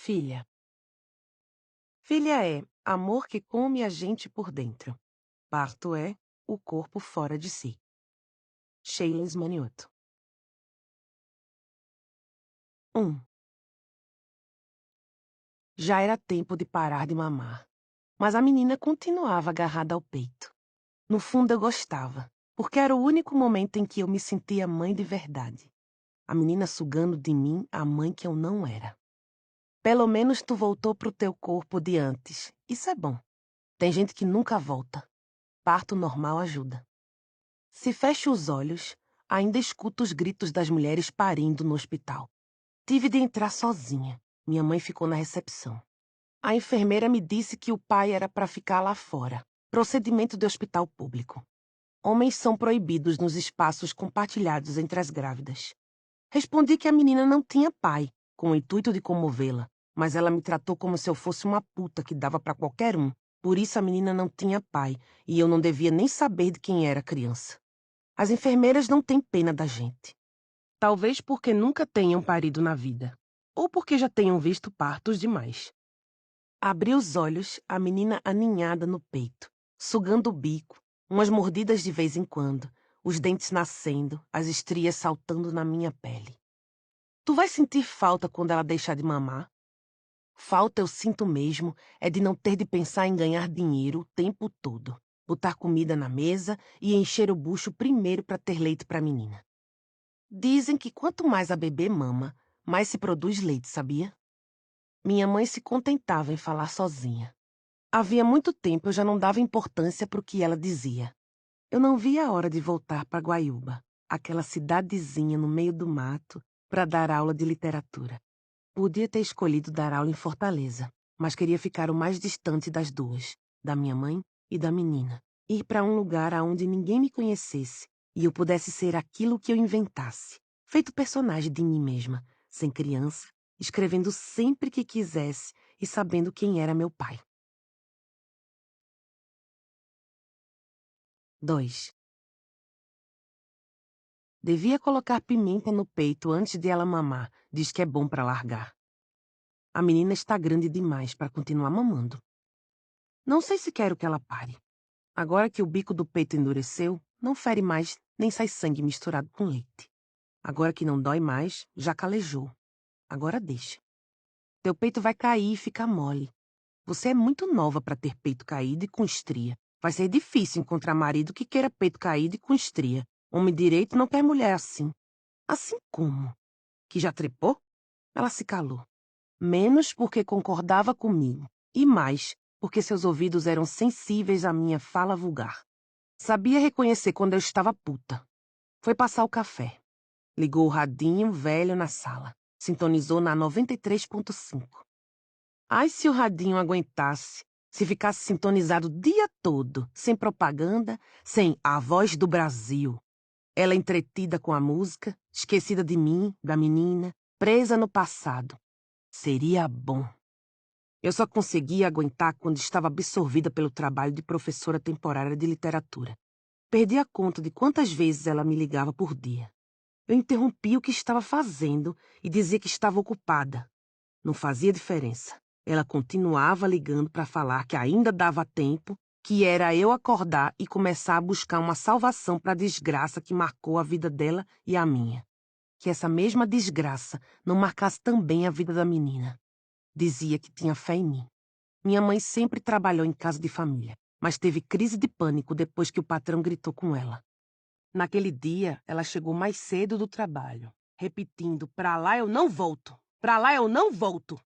Filha. Filha é amor que come a gente por dentro. Parto é o corpo fora de si. Sheila Manioto. 1. Já era tempo de parar de mamar, mas a menina continuava agarrada ao peito. No fundo eu gostava, porque era o único momento em que eu me sentia mãe de verdade. A menina sugando de mim a mãe que eu não era. Pelo menos tu voltou pro teu corpo de antes. Isso é bom. Tem gente que nunca volta. Parto normal ajuda. Se fecho os olhos, ainda escuto os gritos das mulheres parindo no hospital. Tive de entrar sozinha. Minha mãe ficou na recepção. A enfermeira me disse que o pai era para ficar lá fora. Procedimento de hospital público. Homens são proibidos nos espaços compartilhados entre as grávidas. Respondi que a menina não tinha pai, com o intuito de comovê-la, mas ela me tratou como se eu fosse uma puta que dava para qualquer um. Por isso a menina não tinha pai, e eu não devia nem saber de quem era a criança. As enfermeiras não têm pena da gente. Talvez porque nunca tenham parido na vida, ou porque já tenham visto partos demais. Abri os olhos, a menina aninhada no peito, sugando o bico, umas mordidas de vez em quando, os dentes nascendo, as estrias saltando na minha pele. Tu vai sentir falta quando ela deixar de mamar? Falta eu sinto mesmo é de não ter de pensar em ganhar dinheiro o tempo todo, botar comida na mesa e encher o bucho primeiro para ter leite para a menina. Dizem que quanto mais a bebê mama, mais se produz leite, sabia? Minha mãe se contentava em falar sozinha. Havia muito tempo eu já não dava importância para o que ela dizia. Eu não via a hora de voltar para Guaiúba, aquela cidadezinha no meio do mato, para dar aula de literatura. Podia ter escolhido dar aula em Fortaleza, mas queria ficar o mais distante das duas, da minha mãe e da menina. Ir para um lugar aonde ninguém me conhecesse e eu pudesse ser aquilo que eu inventasse, feito personagem de mim mesma, sem criança, escrevendo sempre que quisesse e sabendo quem era meu pai. 2. Devia colocar pimenta no peito antes de ela mamar, diz que é bom para largar. A menina está grande demais para continuar mamando. Não sei se quero que ela pare. Agora que o bico do peito endureceu, não fere mais nem sai sangue misturado com leite. Agora que não dói mais, já calejou. Agora deixa. Teu peito vai cair e ficar mole. Você é muito nova para ter peito caído e com estria. Vai ser difícil encontrar marido que queira peito caído e com estria. Homem direito não quer mulher assim. Assim como? Que já trepou? Ela se calou. Menos porque concordava comigo. E mais porque seus ouvidos eram sensíveis à minha fala vulgar. Sabia reconhecer quando eu estava puta. Foi passar o café. Ligou o radinho velho na sala. Sintonizou na 93.5. Ai, se o radinho aguentasse. Se ficasse sintonizado o dia todo, sem propaganda, sem A Voz do Brasil. Ela entretida com a música, esquecida de mim, da menina, presa no passado. Seria bom. Eu só conseguia aguentar quando estava absorvida pelo trabalho de professora temporária de literatura. Perdi a conta de quantas vezes ela me ligava por dia. Eu interrompia o que estava fazendo e dizia que estava ocupada. Não fazia diferença. Ela continuava ligando para falar que ainda dava tempo, que era eu acordar e começar a buscar uma salvação para a desgraça que marcou a vida dela e a minha. Que essa mesma desgraça não marcasse também a vida da menina. Dizia que tinha fé em mim. Minha mãe sempre trabalhou em casa de família, mas teve crise de pânico depois que o patrão gritou com ela. Naquele dia, ela chegou mais cedo do trabalho, repetindo: "Pra lá eu não volto! Pra lá eu não volto!"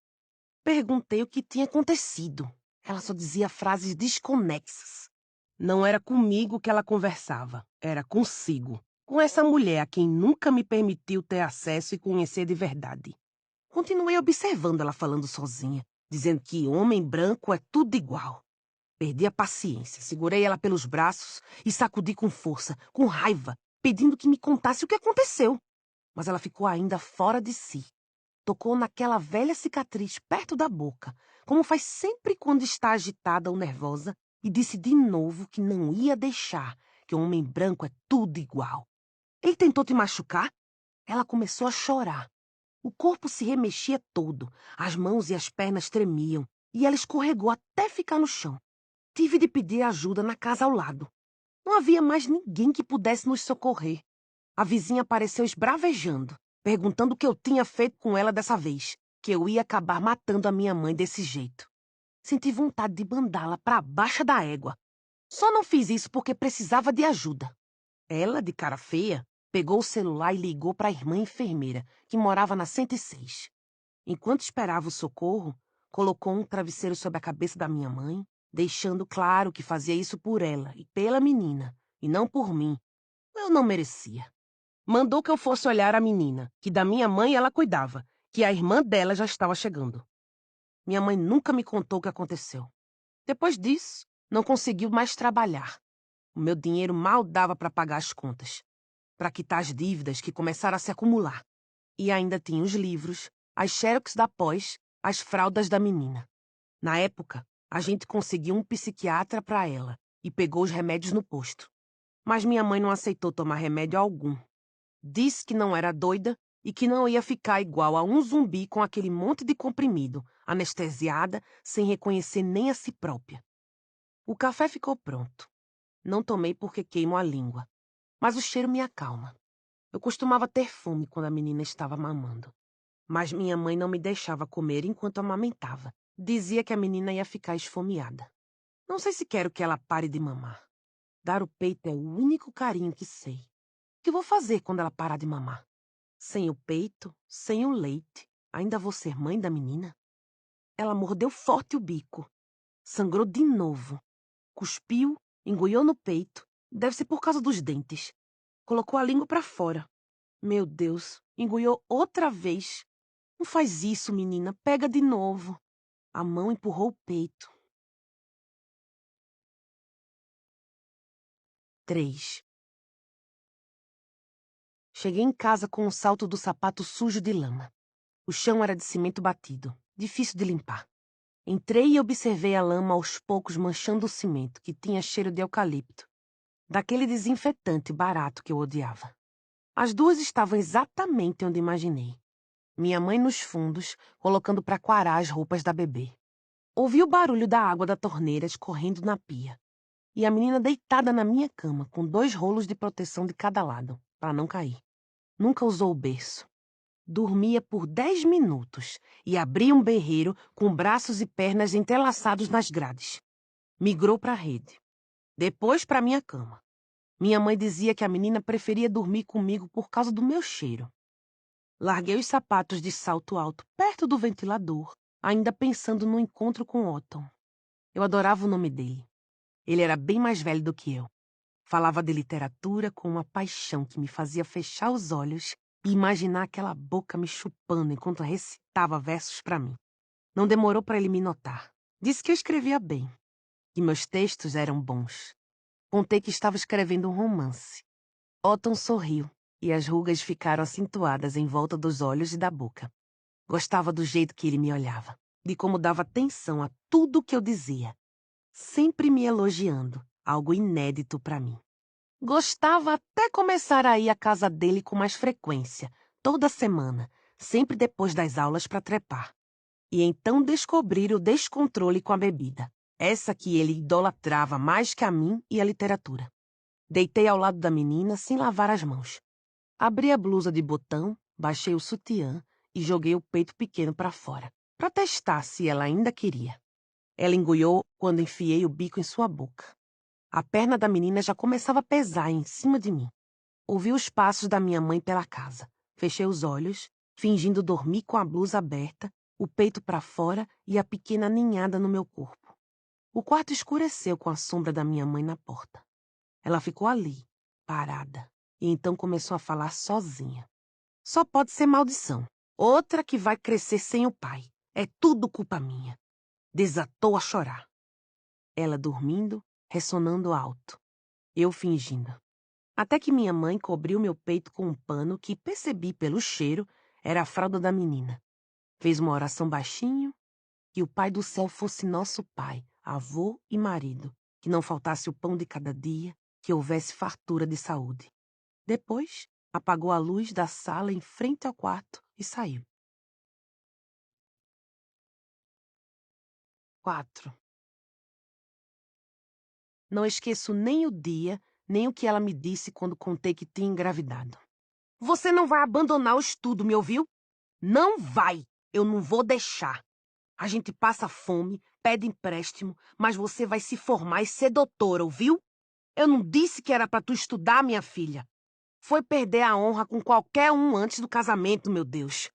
Perguntei o que tinha acontecido. Ela só dizia frases desconexas. Não era comigo que ela conversava, era consigo. Com essa mulher a quem nunca me permitiu ter acesso e conhecer de verdade. Continuei observando ela falando sozinha, dizendo que homem branco é tudo igual. Perdi a paciência, segurei ela pelos braços e sacudi com força, com raiva, pedindo que me contasse o que aconteceu. Mas ela ficou ainda fora de si. Tocou naquela velha cicatriz perto da boca, como faz sempre quando está agitada ou nervosa, e disse de novo que não ia deixar, que o homem branco é tudo igual. Ele tentou te machucar? Ela começou a chorar. O corpo se remexia todo, as mãos e as pernas tremiam, e ela escorregou até ficar no chão. Tive de pedir ajuda na casa ao lado. Não havia mais ninguém que pudesse nos socorrer. A vizinha apareceu esbravejando, perguntando o que eu tinha feito com ela dessa vez, que eu ia acabar matando a minha mãe desse jeito. Senti vontade de mandá-la para baixo da égua. Só não fiz isso porque precisava de ajuda. Ela, de cara feia, pegou o celular e ligou para a irmã enfermeira, que morava na 106. Enquanto esperava o socorro, colocou um travesseiro sobre a cabeça da minha mãe, deixando claro que fazia isso por ela e pela menina, e não por mim. Eu não merecia. Mandou que eu fosse olhar a menina, que da minha mãe ela cuidava, que a irmã dela já estava chegando. Minha mãe nunca me contou o que aconteceu. Depois disso, não conseguiu mais trabalhar. O meu dinheiro mal dava para pagar as contas, para quitar as dívidas que começaram a se acumular. E ainda tinha os livros, as xerox da pós, as fraldas da menina. Na época, a gente conseguiu um psiquiatra para ela e pegou os remédios no posto. Mas minha mãe não aceitou tomar remédio algum. Disse que não era doida e que não ia ficar igual a um zumbi com aquele monte de comprimido, anestesiada, sem reconhecer nem a si própria. O café ficou pronto. Não tomei porque queimo a língua, mas o cheiro me acalma. Eu costumava ter fome quando a menina estava mamando, mas minha mãe não me deixava comer enquanto amamentava. Dizia que a menina ia ficar esfomeada. Não sei se quero que ela pare de mamar. Dar o peito é o único carinho que sei. O que vou fazer quando ela parar de mamar? Sem o peito, sem o leite, ainda vou ser mãe da menina? Ela mordeu forte o bico. Sangrou de novo. Cuspiu, engoliu no peito. Deve ser por causa dos dentes. Colocou a língua para fora. Meu Deus, engoliu outra vez. Não faz isso, menina. Pega de novo. A mão empurrou o peito. 3. Cheguei em casa com o salto do sapato sujo de lama. O chão era de cimento batido, difícil de limpar. Entrei e observei a lama aos poucos manchando o cimento, que tinha cheiro de eucalipto, daquele desinfetante barato que eu odiava. As duas estavam exatamente onde imaginei. Minha mãe nos fundos, colocando para quarar as roupas da bebê. Ouvi o barulho da água da torneira escorrendo na pia. E a menina deitada na minha cama, com 2 rolos de proteção de cada lado, para não cair. Nunca usou o berço. Dormia por 10 minutos e abria um berreiro com braços e pernas entrelaçados nas grades. Migrou para a rede. Depois para minha cama. Minha mãe dizia que a menina preferia dormir comigo por causa do meu cheiro. Larguei os sapatos de salto alto perto do ventilador, ainda pensando no encontro com Otton. Eu adorava o nome dele. Ele era bem mais velho do que eu. Falava de literatura com uma paixão que me fazia fechar os olhos e imaginar aquela boca me chupando enquanto recitava versos para mim. Não demorou para ele me notar. Disse que eu escrevia bem, que meus textos eram bons. Contei que estava escrevendo um romance. Otton sorriu e as rugas ficaram acentuadas em volta dos olhos e da boca. Gostava do jeito que ele me olhava, de como dava atenção a tudo que eu dizia, sempre me elogiando, algo inédito para mim. Gostava até começar a ir à casa dele com mais frequência, toda semana, sempre depois das aulas para trepar. E então descobrir o descontrole com a bebida, essa que ele idolatrava mais que a mim e a literatura. Deitei ao lado da menina sem lavar as mãos. Abri a blusa de botão, baixei o sutiã e joguei o peito pequeno para fora, para testar se ela ainda queria. Ela engoiou quando enfiei o bico em sua boca. A perna da menina já começava a pesar em cima de mim. Ouvi os passos da minha mãe pela casa. Fechei os olhos, fingindo dormir com a blusa aberta, o peito para fora e a pequena ninhada no meu corpo. O quarto escureceu com a sombra da minha mãe na porta. Ela ficou ali, parada, e então começou a falar sozinha. Só pode ser maldição. Outra que vai crescer sem o pai. É tudo culpa minha. Desatou a chorar. Ela dormindo, ressonando alto. Eu fingindo. Até que minha mãe cobriu meu peito com um pano que percebi pelo cheiro era a fralda da menina. Fez uma oração baixinho, que o Pai do céu fosse nosso pai, avô e marido, que não faltasse o pão de cada dia, que houvesse fartura de saúde. Depois, apagou a luz da sala em frente ao quarto e saiu. 4. Não esqueço nem o dia, nem o que ela me disse quando contei que tinha engravidado. Você não vai abandonar o estudo, me ouviu? Não vai! Eu não vou deixar. A gente passa fome, pede empréstimo, mas você vai se formar e ser doutora, ouviu? Eu não disse que era pra tu estudar, minha filha. Foi perder a honra com qualquer um antes do casamento, meu Deus.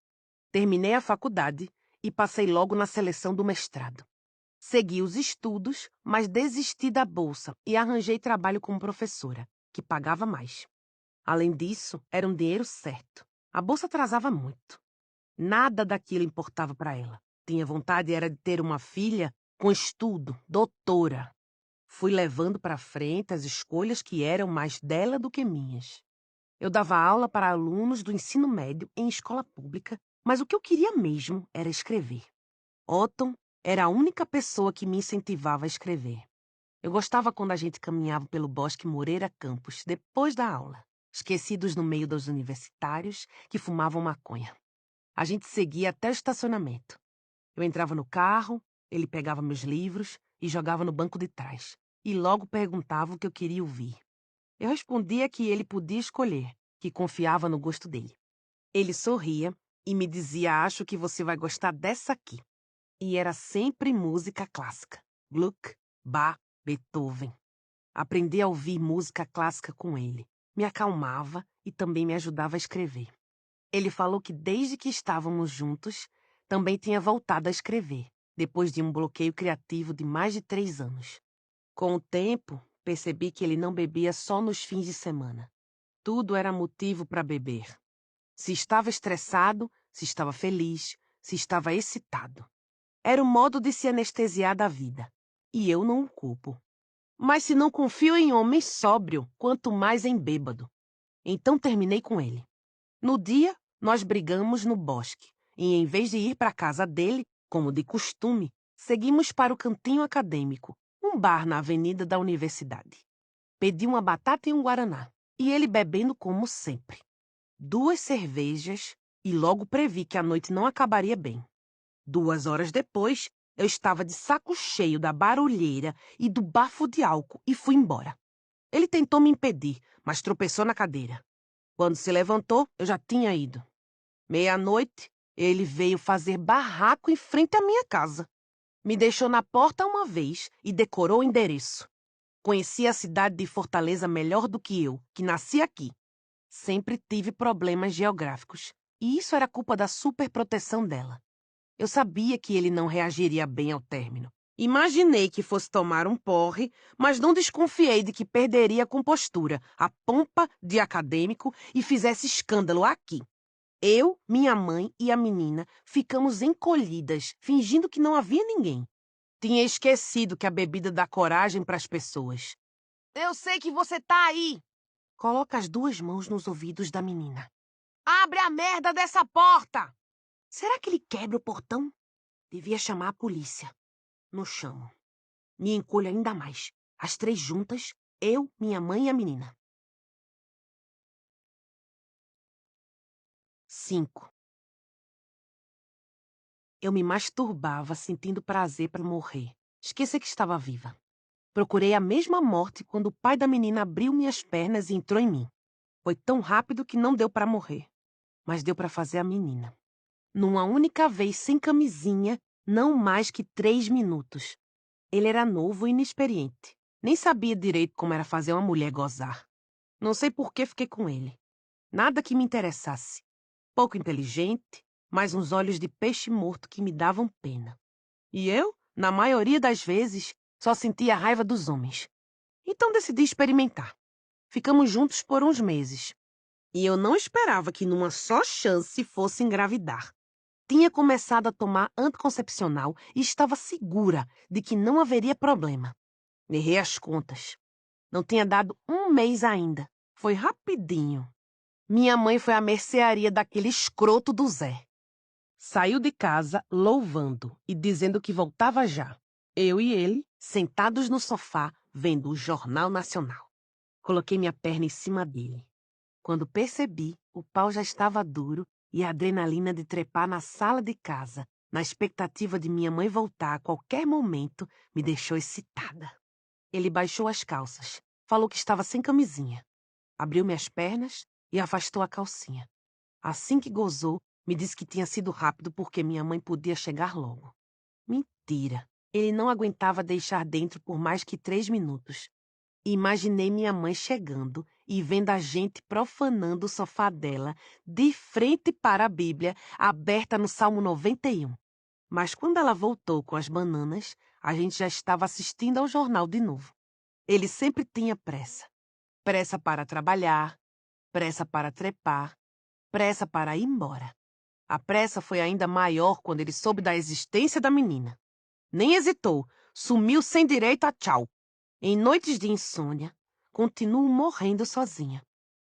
Terminei a faculdade e passei logo na seleção do mestrado. Segui os estudos, mas desisti da bolsa e arranjei trabalho como professora, que pagava mais. Além disso, era um dinheiro certo. A bolsa atrasava muito. Nada daquilo importava para ela. Tinha vontade era de ter uma filha com estudo, doutora. Fui levando para frente as escolhas que eram mais dela do que minhas. Eu dava aula para alunos do ensino médio em escola pública, mas o que eu queria mesmo era escrever. Otton era a única pessoa que me incentivava a escrever. Eu gostava quando a gente caminhava pelo Bosque Moreira Campos, depois da aula, esquecidos no meio dos universitários que fumavam maconha. A gente seguia até o estacionamento. Eu entrava no carro, ele pegava meus livros e jogava no banco de trás. E logo perguntava o que eu queria ouvir. Eu respondia que ele podia escolher, que confiava no gosto dele. Ele sorria e me dizia: acho que você vai gostar dessa aqui. E era sempre música clássica. Gluck, Bach, Beethoven. Aprendi a ouvir música clássica com ele. Me acalmava e também me ajudava a escrever. Ele falou que desde que estávamos juntos, também tinha voltado a escrever, depois de um bloqueio criativo de mais de 3 anos. Com o tempo, percebi que ele não bebia só nos fins de semana. Tudo era motivo para beber. Se estava estressado, se estava feliz, se estava excitado. Era o modo de se anestesiar da vida. E eu não o culpo. Mas se não confio em homem sóbrio, quanto mais em bêbado. Então terminei com ele. No dia, nós brigamos no bosque. E em vez de ir para a casa dele, como de costume, seguimos para o Cantinho Acadêmico, um bar na avenida da universidade. Pedi uma batata e um guaraná. E ele bebendo como sempre. 2 cervejas e logo previ que a noite não acabaria bem. 2 horas depois, eu estava de saco cheio da barulheira e do bafo de álcool e fui embora. Ele tentou me impedir, mas tropeçou na cadeira. Quando se levantou, eu já tinha ido. 00:30, ele veio fazer barraco em frente à minha casa. Me deixou na porta uma vez e decorou o endereço. Conhecia a cidade de Fortaleza melhor do que eu, que nasci aqui. Sempre tive problemas geográficos, e isso era culpa da superproteção dela. Eu sabia que ele não reagiria bem ao término. Imaginei que fosse tomar um porre, mas não desconfiei de que perderia a compostura, a pompa de acadêmico e fizesse escândalo aqui. Eu, minha mãe e a menina ficamos encolhidas, fingindo que não havia ninguém. Tinha esquecido que a bebida dá coragem para as pessoas. Eu sei que você tá aí! Coloca as 2 mãos nos ouvidos da menina. Abre a merda dessa porta! Será que ele quebra o portão? Devia chamar a polícia. Não chamo. Me encolho ainda mais. As 3 juntas, eu, minha mãe e a menina. 5. Eu me masturbava, sentindo prazer para morrer. Esqueci que estava viva. Procurei a mesma morte quando o pai da menina abriu minhas pernas e entrou em mim. Foi tão rápido que não deu para morrer. Mas deu para fazer a menina. Numa única vez, sem camisinha, não mais que 3 minutos. Ele era novo e inexperiente. Nem sabia direito como era fazer uma mulher gozar. Não sei por que fiquei com ele. Nada que me interessasse. Pouco inteligente, mas uns olhos de peixe morto que me davam pena. E eu, na maioria das vezes, só sentia a raiva dos homens. Então decidi experimentar. Ficamos juntos por uns meses. E eu não esperava que numa só chance fosse engravidar. Tinha começado a tomar anticoncepcional e estava segura de que não haveria problema. Errei as contas. Não tinha dado 1 mês ainda. Foi rapidinho. Minha mãe foi à mercearia daquele escroto do Zé. Saiu de casa louvando e dizendo que voltava já. Eu e ele, sentados no sofá, vendo o Jornal Nacional. Coloquei minha perna em cima dele. Quando percebi, o pau já estava duro E a adrenalina de trepar na sala de casa, na expectativa de minha mãe voltar a qualquer momento, me deixou excitada. Ele baixou as calças, falou que estava sem camisinha, abriu minhas pernas e afastou a calcinha. Assim que gozou, me disse que tinha sido rápido porque minha mãe podia chegar logo. Mentira! Ele não aguentava deixar dentro por mais que 3 minutos. Imaginei minha mãe chegando e vendo a gente profanando o sofá dela de frente para a Bíblia, aberta no Salmo 91. Mas quando ela voltou com as bananas, a gente já estava assistindo ao jornal de novo. Ele sempre tinha pressa. Pressa para trabalhar, pressa para trepar, pressa para ir embora. A pressa foi ainda maior quando ele soube da existência da menina. Nem hesitou, sumiu sem direito a tchau. Em noites de insônia, continuo morrendo sozinha.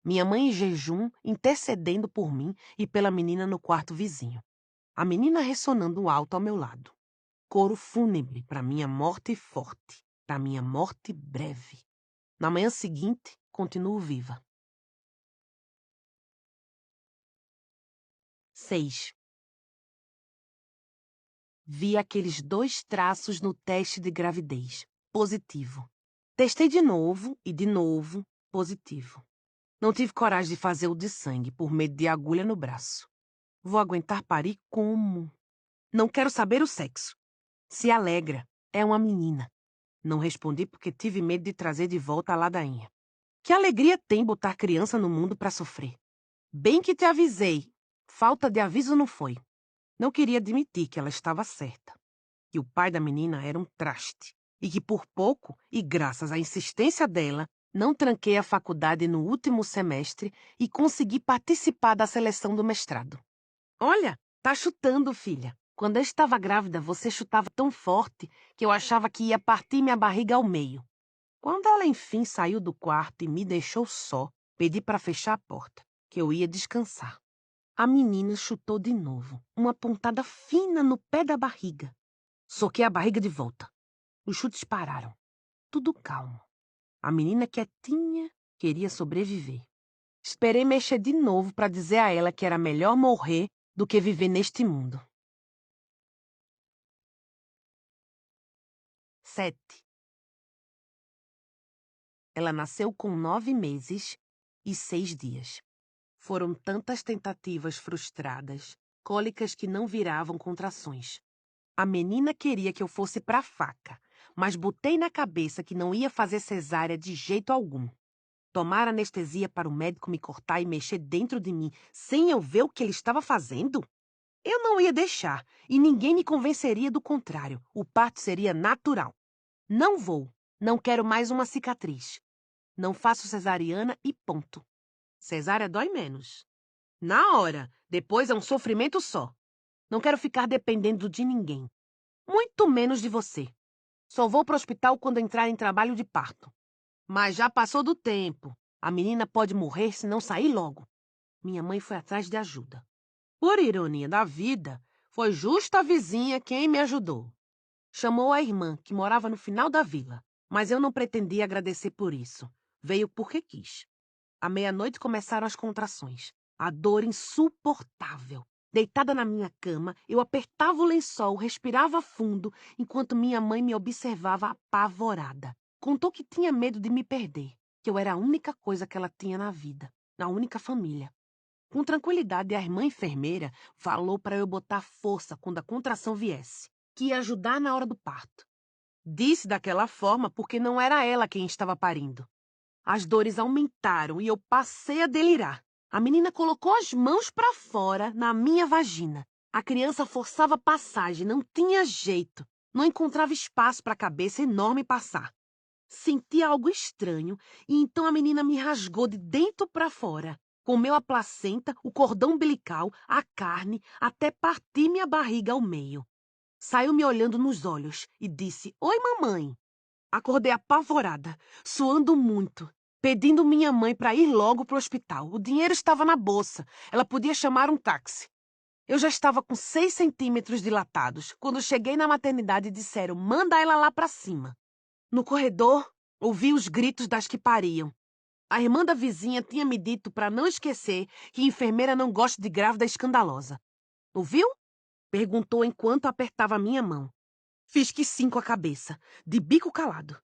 Minha mãe em jejum, intercedendo por mim e pela menina no quarto vizinho. A menina ressonando alto ao meu lado. Coro fúnebre para minha morte forte, para minha morte breve. Na manhã seguinte, continuo viva. 6. Vi aqueles 2 traços no teste de gravidez. Positivo. Testei de novo, positivo. Não tive coragem de fazer o de sangue, por medo de agulha no braço. Vou aguentar parir como? Não quero saber o sexo. Se alegra, é uma menina. Não respondi porque tive medo de trazer de volta a ladainha. Que alegria tem botar criança no mundo para sofrer? Bem que te avisei. Falta de aviso não foi. Não queria admitir que ela estava certa. Que o pai da menina era um traste. E que por pouco, e graças à insistência dela, não tranquei a faculdade no último semestre e consegui participar da seleção do mestrado. Olha, tá chutando, filha. Quando eu estava grávida, você chutava tão forte que eu achava que ia partir minha barriga ao meio. Quando ela enfim saiu do quarto e me deixou só, pedi para fechar a porta, que eu ia descansar. A menina chutou de novo, uma pontada fina no pé da barriga. Soquei a barriga de volta. Os chutes pararam. Tudo calmo. A menina quietinha queria sobreviver. Esperei mexer de novo para dizer a ela que era melhor morrer do que viver neste mundo. 7. Ela nasceu com 9 meses e 6 dias. Foram tantas tentativas frustradas, cólicas que não viravam contrações. A menina queria que eu fosse pra faca, mas botei na cabeça que não ia fazer cesárea de jeito algum. Tomar anestesia para o médico me cortar e mexer dentro de mim sem eu ver o que ele estava fazendo? Eu não ia deixar, e ninguém me convenceria do contrário. O parto seria natural. Não vou. Não quero mais uma cicatriz. Não faço cesariana e ponto. Cesárea dói menos. Na hora. Depois é um sofrimento só. Não quero ficar dependendo de ninguém. Muito menos de você. Só vou pro hospital quando entrar em trabalho de parto. Mas já passou do tempo. A menina pode morrer se não sair logo. Minha mãe foi atrás de ajuda. Por ironia da vida, foi justo a vizinha quem me ajudou. Chamou a irmã, que morava no final da vila. Mas eu não pretendia agradecer por isso. Veio porque quis. À meia-noite começaram as contrações. A dor insuportável. Deitada na minha cama, eu apertava o lençol, respirava fundo, enquanto minha mãe me observava apavorada. Contou que tinha medo de me perder, que eu era a única coisa que ela tinha na vida, a única família. Com tranquilidade, a irmã enfermeira falou para eu botar força quando a contração viesse, que ia ajudar na hora do parto. Disse daquela forma porque não era ela quem estava parindo. As dores aumentaram e eu passei a delirar. A menina colocou as mãos para fora na minha vagina. A criança forçava passagem, não tinha jeito. Não encontrava espaço para a cabeça enorme passar. Senti algo estranho e então a menina me rasgou de dentro para fora. Comeu a placenta, o cordão umbilical, a carne, até partir minha barriga ao meio. Saiu me olhando nos olhos e disse: "Oi, mamãe." Acordei apavorada, suando muito, pedindo minha mãe para ir logo para o hospital. O dinheiro estava na bolsa. Ela podia chamar um táxi. Eu já estava com 6 centímetros dilatados. Quando cheguei na maternidade, disseram: "Manda ela lá para cima." No corredor, ouvi os gritos das que pariam. A irmã da vizinha tinha me dito para não esquecer que enfermeira não gosta de grávida escandalosa. Ouviu? Perguntou enquanto apertava a minha mão. Fiz que sim com a cabeça, de bico calado.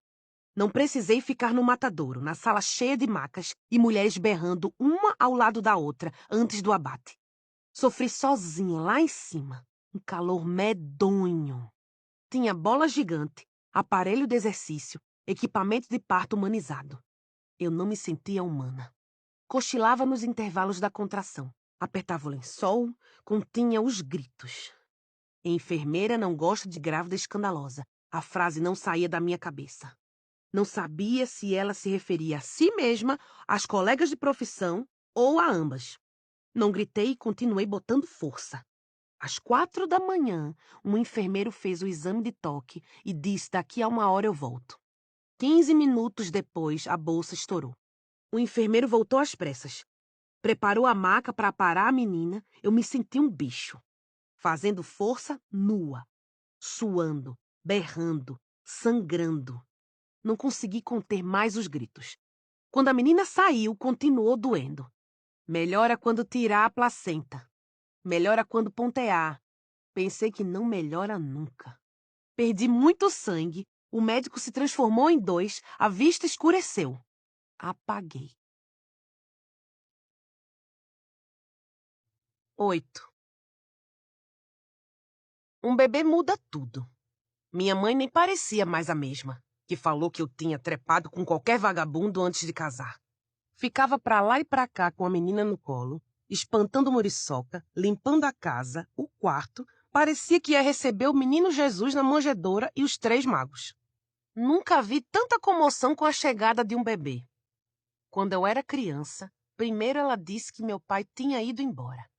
Não precisei ficar no matadouro, na sala cheia de macas e mulheres berrando uma ao lado da outra antes do abate. Sofri sozinha lá em cima. Um calor medonho. Tinha bola gigante, aparelho de exercício, equipamento de parto humanizado. Eu não me sentia humana. Cochilava nos intervalos da contração. Apertava o lençol, continha os gritos. Enfermeira não gosta de grávida escandalosa. A frase não saía da minha cabeça. Não sabia se ela se referia a si mesma, às colegas de profissão ou a ambas. Não gritei e continuei botando força. Às 4 da manhã, um enfermeiro fez o exame de toque e disse: daqui a 1 hora eu volto. 15 minutos depois, a bolsa estourou. O enfermeiro voltou às pressas. Preparou a maca para parar a menina. Eu me senti um bicho. Fazendo força nua. Suando, berrando, sangrando. Não consegui conter mais os gritos. Quando a menina saiu, continuou doendo. Melhora quando tirar a placenta. Melhora quando pontear. Pensei que não melhora nunca. Perdi muito sangue. O médico se transformou em 2. A vista escureceu. Apaguei. 8. Um bebê muda tudo. Minha mãe nem parecia mais a mesma, que falou que eu tinha trepado com qualquer vagabundo antes de casar. Ficava pra lá e pra cá com a menina no colo, espantando muriçoca, limpando a casa, o quarto. Parecia que ia receber o menino Jesus na manjedoura e os 3 magos. Nunca vi tanta comoção com a chegada de um bebê. Quando eu era criança, primeiro ela disse que meu pai tinha ido embora.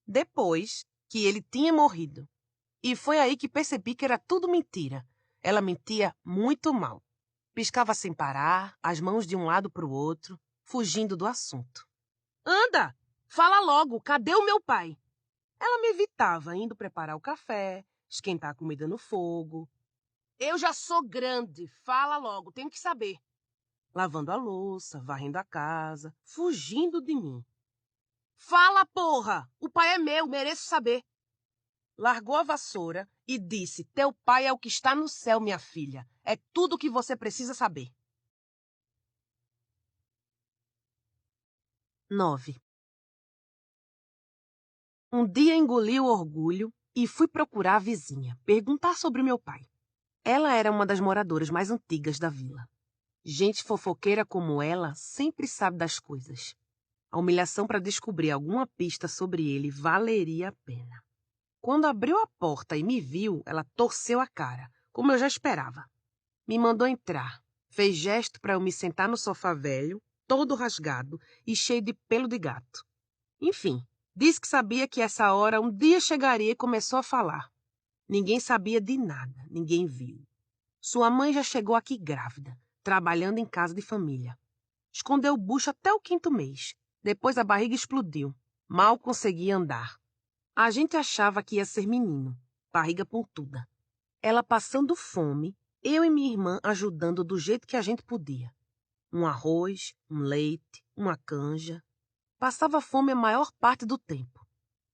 Depois, que ele tinha morrido. E foi aí que percebi que era tudo mentira. Ela mentia muito mal. Piscava sem parar, as mãos de um lado para o outro, fugindo do assunto. Anda! Fala logo, cadê o meu pai? Ela me evitava, indo preparar o café, esquentar a comida no fogo. Eu já sou grande, fala logo, tenho que saber. Lavando a louça, varrendo a casa, fugindo de mim. Fala, porra! O pai é meu, mereço saber. Largou a vassoura e disse: teu pai é o que está no céu, minha filha. É tudo o que você precisa saber. 9. Um dia engoli o orgulho e fui procurar a vizinha, perguntar sobre meu pai. Ela era uma das moradoras mais antigas da vila. Gente fofoqueira como ela sempre sabe das coisas. A humilhação para descobrir alguma pista sobre ele valeria a pena. Quando abriu a porta e me viu, ela torceu a cara, como eu já esperava. Me mandou entrar. Fez gesto para eu me sentar no sofá velho, todo rasgado e cheio de pelo de gato. Enfim, disse que sabia que essa hora um dia chegaria e começou a falar. Ninguém sabia de nada, ninguém viu. Sua mãe já chegou aqui grávida, trabalhando em casa de família. Escondeu o bucho até o 5º mês. Depois a barriga explodiu. Mal conseguia andar. A gente achava que ia ser menino, barriga pontuda. Ela passando fome, eu e minha irmã ajudando do jeito que a gente podia. Um arroz, um leite, uma canja. Passava fome a maior parte do tempo.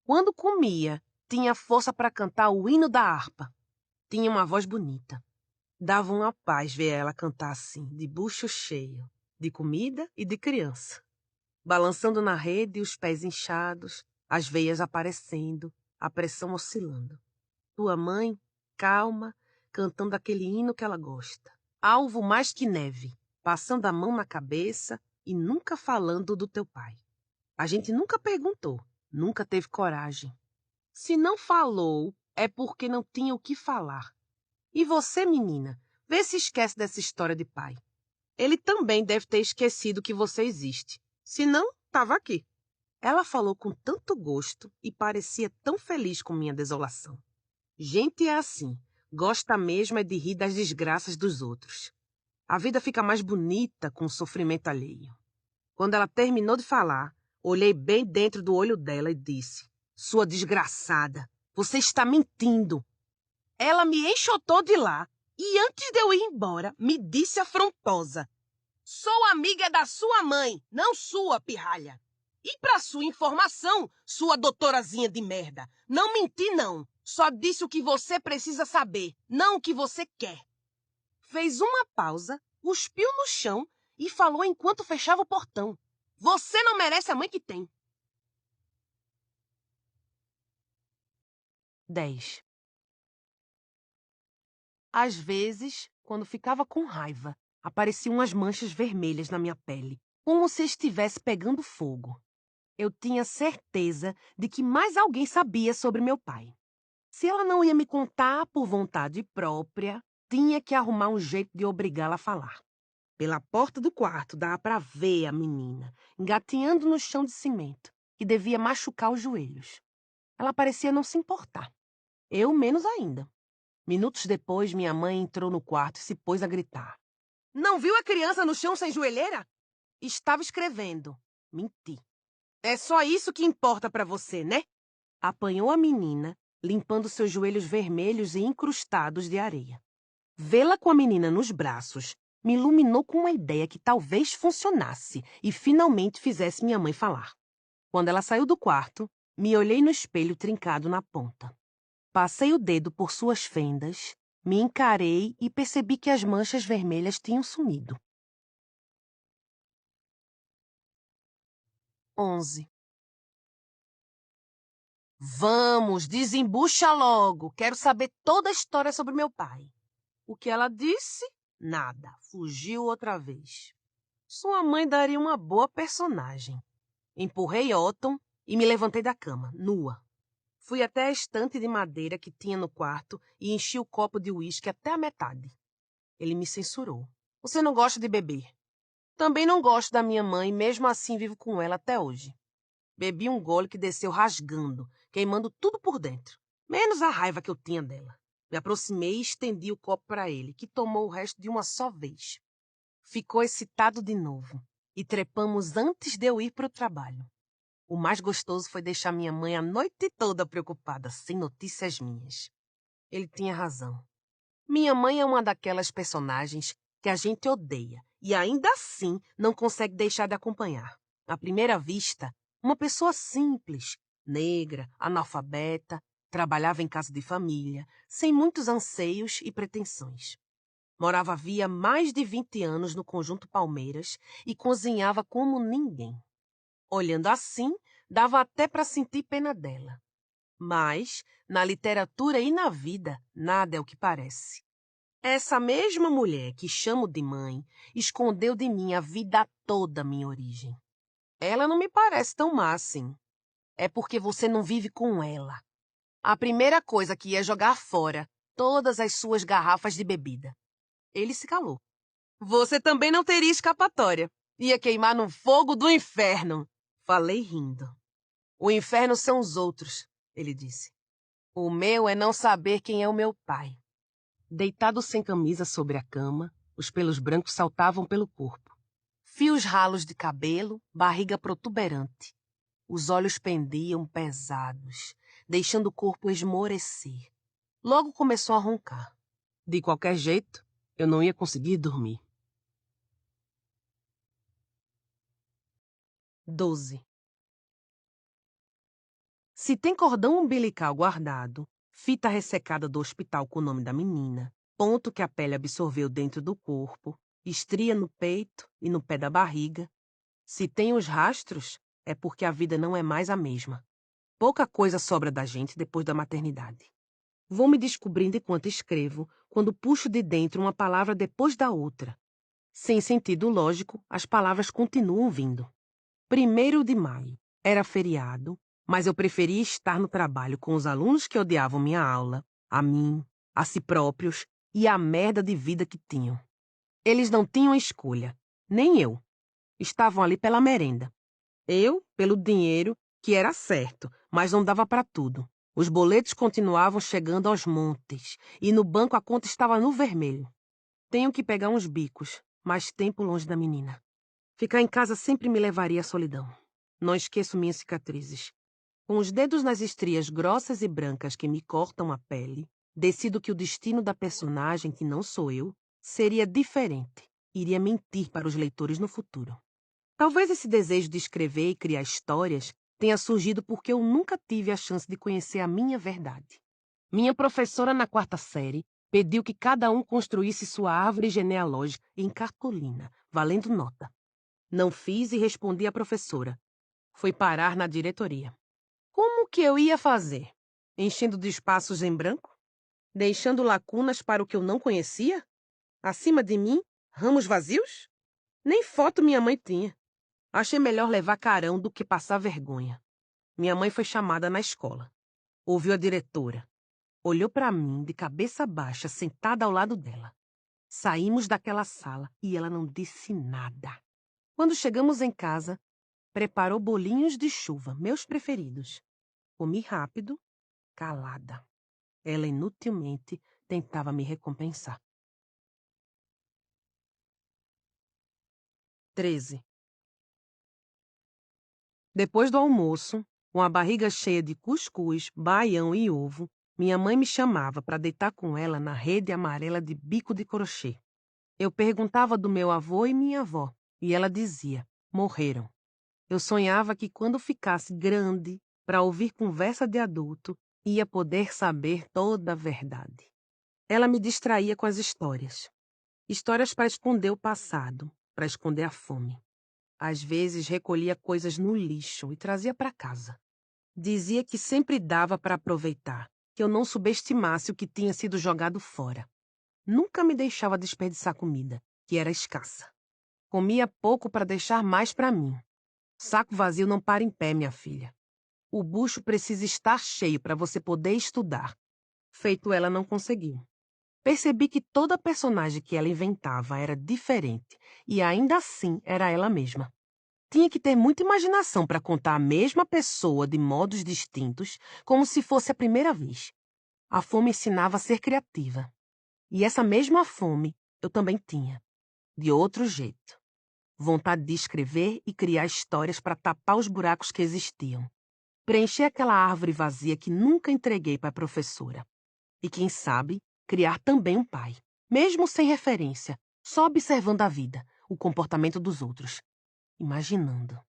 Quando comia, tinha força para cantar o hino da harpa. Tinha uma voz bonita. Dava uma paz ver ela cantar assim, de bucho cheio, de comida e de criança. Balançando na rede, os pés inchados, as veias aparecendo, a pressão oscilando. Tua mãe, calma, cantando aquele hino que ela gosta. Alvo mais que neve, passando a mão na cabeça e nunca falando do teu pai. A gente nunca perguntou, nunca teve coragem. Se não falou, é porque não tinha o que falar. E você, menina, vê se esquece dessa história de pai. Ele também deve ter esquecido que você existe. Se não, estava aqui. Ela falou com tanto gosto e parecia tão feliz com minha desolação. Gente é assim, gosta mesmo é de rir das desgraças dos outros. A vida fica mais bonita com o sofrimento alheio. Quando ela terminou de falar, olhei bem dentro do olho dela e disse: sua desgraçada, você está mentindo. Ela me enxotou de lá e antes de eu ir embora, me disse afrontosa: Sou amiga da sua mãe, não sua, pirralha. E pra sua informação, sua doutorazinha de merda, não menti não. Só disse o que você precisa saber, não o que você quer. Fez uma pausa, cuspiu no chão e falou enquanto fechava o portão. Você não merece a mãe que tem. 10. Às vezes, quando ficava com raiva, apareciam umas manchas vermelhas na minha pele, como se estivesse pegando fogo. Eu tinha certeza de que mais alguém sabia sobre meu pai. Se ela não ia me contar por vontade própria, tinha que arrumar um jeito de obrigá-la a falar. Pela porta do quarto dava para ver a menina, engatinhando no chão de cimento, que devia machucar os joelhos. Ela parecia não se importar. Eu menos ainda. Minutos depois, minha mãe entrou no quarto e se pôs a gritar. Não viu a criança no chão sem joelheira? Estava escrevendo. Menti. É só isso que importa para você, né? Apanhou a menina, limpando seus joelhos vermelhos e incrustados de areia. Vê-la com a menina nos braços me iluminou com uma ideia que talvez funcionasse e finalmente fizesse minha mãe falar. Quando ela saiu do quarto, me olhei no espelho trincado na ponta. Passei o dedo por suas fendas, me encarei e percebi que as manchas vermelhas tinham sumido. 11. Vamos, desembucha logo. Quero saber toda a história sobre meu pai. O que ela disse? Nada. Fugiu outra vez. Sua mãe daria uma boa personagem. Empurrei Otton e me levantei da cama, nua. Fui até a estante de madeira que tinha no quarto e enchi o copo de uísque até a metade. Ele me censurou. Você não gosta de beber. Também não gosto da minha mãe, mesmo assim vivo com ela até hoje. Bebi um gole que desceu rasgando, queimando tudo por dentro, menos a raiva que eu tinha dela. Me aproximei e estendi o copo para ele, que tomou o resto de uma só vez. Ficou excitado de novo e trepamos antes de eu ir para o trabalho. O mais gostoso foi deixar minha mãe a noite toda preocupada, sem notícias minhas. Ele tinha razão. Minha mãe é uma daquelas personagens que a gente odeia e ainda assim não consegue deixar de acompanhar. À primeira vista, uma pessoa simples, negra, analfabeta, trabalhava em casa de família, sem muitos anseios e pretensões. Morava havia mais de 20 anos no Conjunto Palmeiras e cozinhava como ninguém. Olhando assim, dava até para sentir pena dela. Mas, na literatura e na vida, nada é o que parece. Essa mesma mulher que chamo de mãe escondeu de mim a vida toda minha origem. Ela não me parece tão má assim. É porque você não vive com ela. A primeira coisa que ia jogar fora todas as suas garrafas de bebida. Ele se calou. Você também não teria escapatória. Ia queimar no fogo do inferno. Falei rindo. O inferno são os outros, ele disse. O meu é não saber quem é o meu pai. Deitado sem camisa sobre a cama, os pelos brancos saltavam pelo corpo. Fios ralos de cabelo, barriga protuberante. Os olhos pendiam pesados, deixando o corpo esmorecer. Logo começou a roncar. De qualquer jeito, eu não ia conseguir dormir. 12. Se tem cordão umbilical guardado, fita ressecada do hospital com o nome da menina, ponto que a pele absorveu dentro do corpo, estria no peito e no pé da barriga, se tem os rastros, é porque a vida não é mais a mesma. Pouca coisa sobra da gente depois da maternidade. Vou me descobrindo enquanto escrevo, quando puxo de dentro uma palavra depois da outra. Sem sentido lógico, as palavras continuam vindo. 1º de maio. Era feriado, mas eu preferia estar no trabalho com os alunos que odiavam minha aula, a mim, a si próprios e a merda de vida que tinham. Eles não tinham escolha, nem eu. Estavam ali pela merenda. Eu, pelo dinheiro, que era certo, mas não dava para tudo. Os boletos continuavam chegando aos montes, e no banco a conta estava no vermelho. Tenho que pegar uns bicos, mais tempo longe da menina. Ficar em casa sempre me levaria à solidão. Não esqueço minhas cicatrizes. Com os dedos nas estrias grossas e brancas que me cortam a pele, decido que o destino da personagem, que não sou eu, seria diferente. iria mentir para os leitores no futuro. Talvez esse desejo de escrever e criar histórias tenha surgido porque eu nunca tive a chance de conhecer a minha verdade. Minha professora na quarta série pediu que cada um construísse sua árvore genealógica em cartolina, valendo nota. Não fiz e respondi à professora. Foi parar na diretoria. Como que eu ia fazer? Enchendo de espaços em branco? Deixando lacunas para o que eu não conhecia? Acima de mim, ramos vazios? Nem foto minha mãe tinha. Achei melhor levar carão do que passar vergonha. Minha mãe foi chamada na escola. Ouviu a diretora. Olhou para mim de cabeça baixa, sentada ao lado dela. Saímos daquela sala e ela não disse nada. Quando chegamos em casa, preparou bolinhos de chuva, meus preferidos. Comi rápido, calada. Ela inutilmente tentava me recompensar. 13. Depois do almoço, com a barriga cheia de cuscuz, baião e ovo, minha mãe me chamava para deitar com ela na rede amarela de bico de crochê. Eu perguntava do meu avô e minha avó, e ela dizia: morreram. Eu sonhava que quando ficasse grande, para ouvir conversa de adulto, ia poder saber toda a verdade. Ela me distraía com as histórias. Histórias para esconder o passado, para esconder a fome. Às vezes recolhia coisas no lixo e trazia para casa. Dizia que sempre dava para aproveitar, que eu não subestimasse o que tinha sido jogado fora. Nunca me deixava desperdiçar comida, que era escassa. Comia pouco para deixar mais para mim. Saco vazio não para em pé, minha filha. O bucho precisa estar cheio para você poder estudar. Feito ela não conseguiu. Percebi que toda personagem que ela inventava era diferente e ainda assim era ela mesma. Tinha que ter muita imaginação para contar a mesma pessoa de modos distintos, como se fosse a primeira vez. A fome ensinava a ser criativa. E essa mesma fome eu também tinha, de outro jeito. Vontade de escrever e criar histórias para tapar os buracos que existiam. Preencher aquela árvore vazia que nunca entreguei para a professora. E quem sabe, criar também um pai. Mesmo sem referência, só observando a vida, o comportamento dos outros. Imaginando.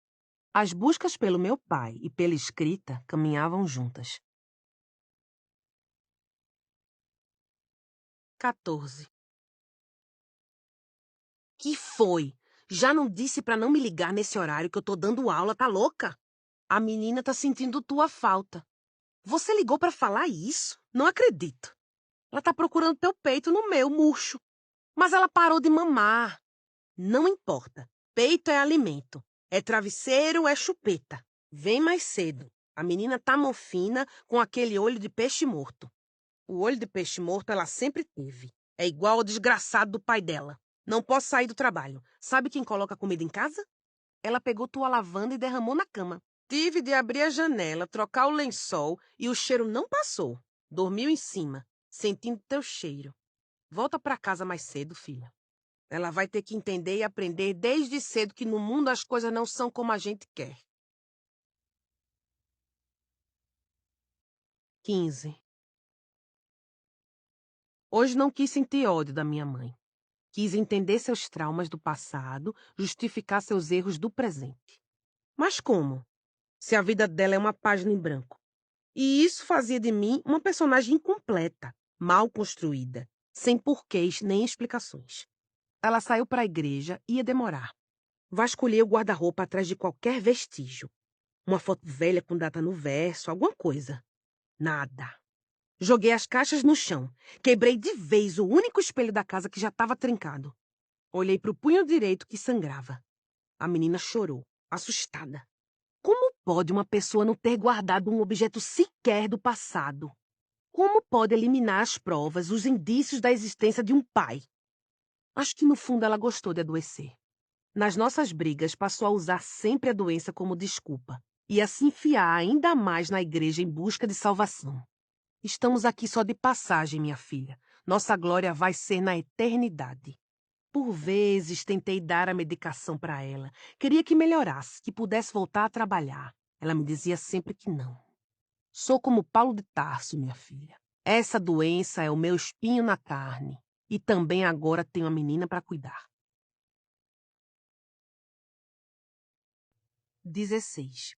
As buscas pelo meu pai e pela escrita caminhavam juntas. 14. Que foi? Já não disse para não me ligar nesse horário que eu tô dando aula, tá louca? A menina tá sentindo tua falta. Você ligou para falar isso? Não acredito. Ela tá procurando teu peito no meu, murcho. Mas ela parou de mamar. Não importa. Peito é alimento. É travesseiro, é chupeta. Vem mais cedo. A menina tá mofina com aquele olho de peixe morto. O olho de peixe morto ela sempre teve. É igual ao desgraçado do pai dela. Não posso sair do trabalho. Sabe quem coloca comida em casa? Ela pegou tua lavanda e derramou na cama. Tive de abrir a janela, trocar o lençol e o cheiro não passou. Dormiu em cima, sentindo teu cheiro. Volta pra casa mais cedo, filha. Ela vai ter que entender e aprender desde cedo que no mundo as coisas não são como a gente quer. 15. Hoje não quis sentir ódio da minha mãe. Quis entender seus traumas do passado, justificar seus erros do presente. Mas como? Se a vida dela é uma página em branco. E isso fazia de mim uma personagem incompleta, mal construída, sem porquês nem explicações. Ela saiu para a igreja e ia demorar. Vasculhei o guarda-roupa atrás de qualquer vestígio. Uma foto velha com data no verso, alguma coisa. Nada. Joguei as caixas no chão. Quebrei de vez o único espelho da casa que já estava trincado. Olhei para o punho direito que sangrava. A menina chorou, assustada. Como pode uma pessoa não ter guardado um objeto sequer do passado? Como pode eliminar as provas, os indícios da existência de um pai? Acho que no fundo ela gostou de adoecer. Nas nossas brigas, passou a usar sempre a doença como desculpa e a se enfiar ainda mais na igreja em busca de salvação. Estamos aqui só de passagem, minha filha. Nossa glória vai ser na eternidade. Por vezes tentei dar a medicação para ela. Queria que melhorasse, que pudesse voltar a trabalhar. Ela me dizia sempre que não. Sou como Paulo de Tarso, minha filha. Essa doença é o meu espinho na carne. E também agora tenho a menina para cuidar. 16.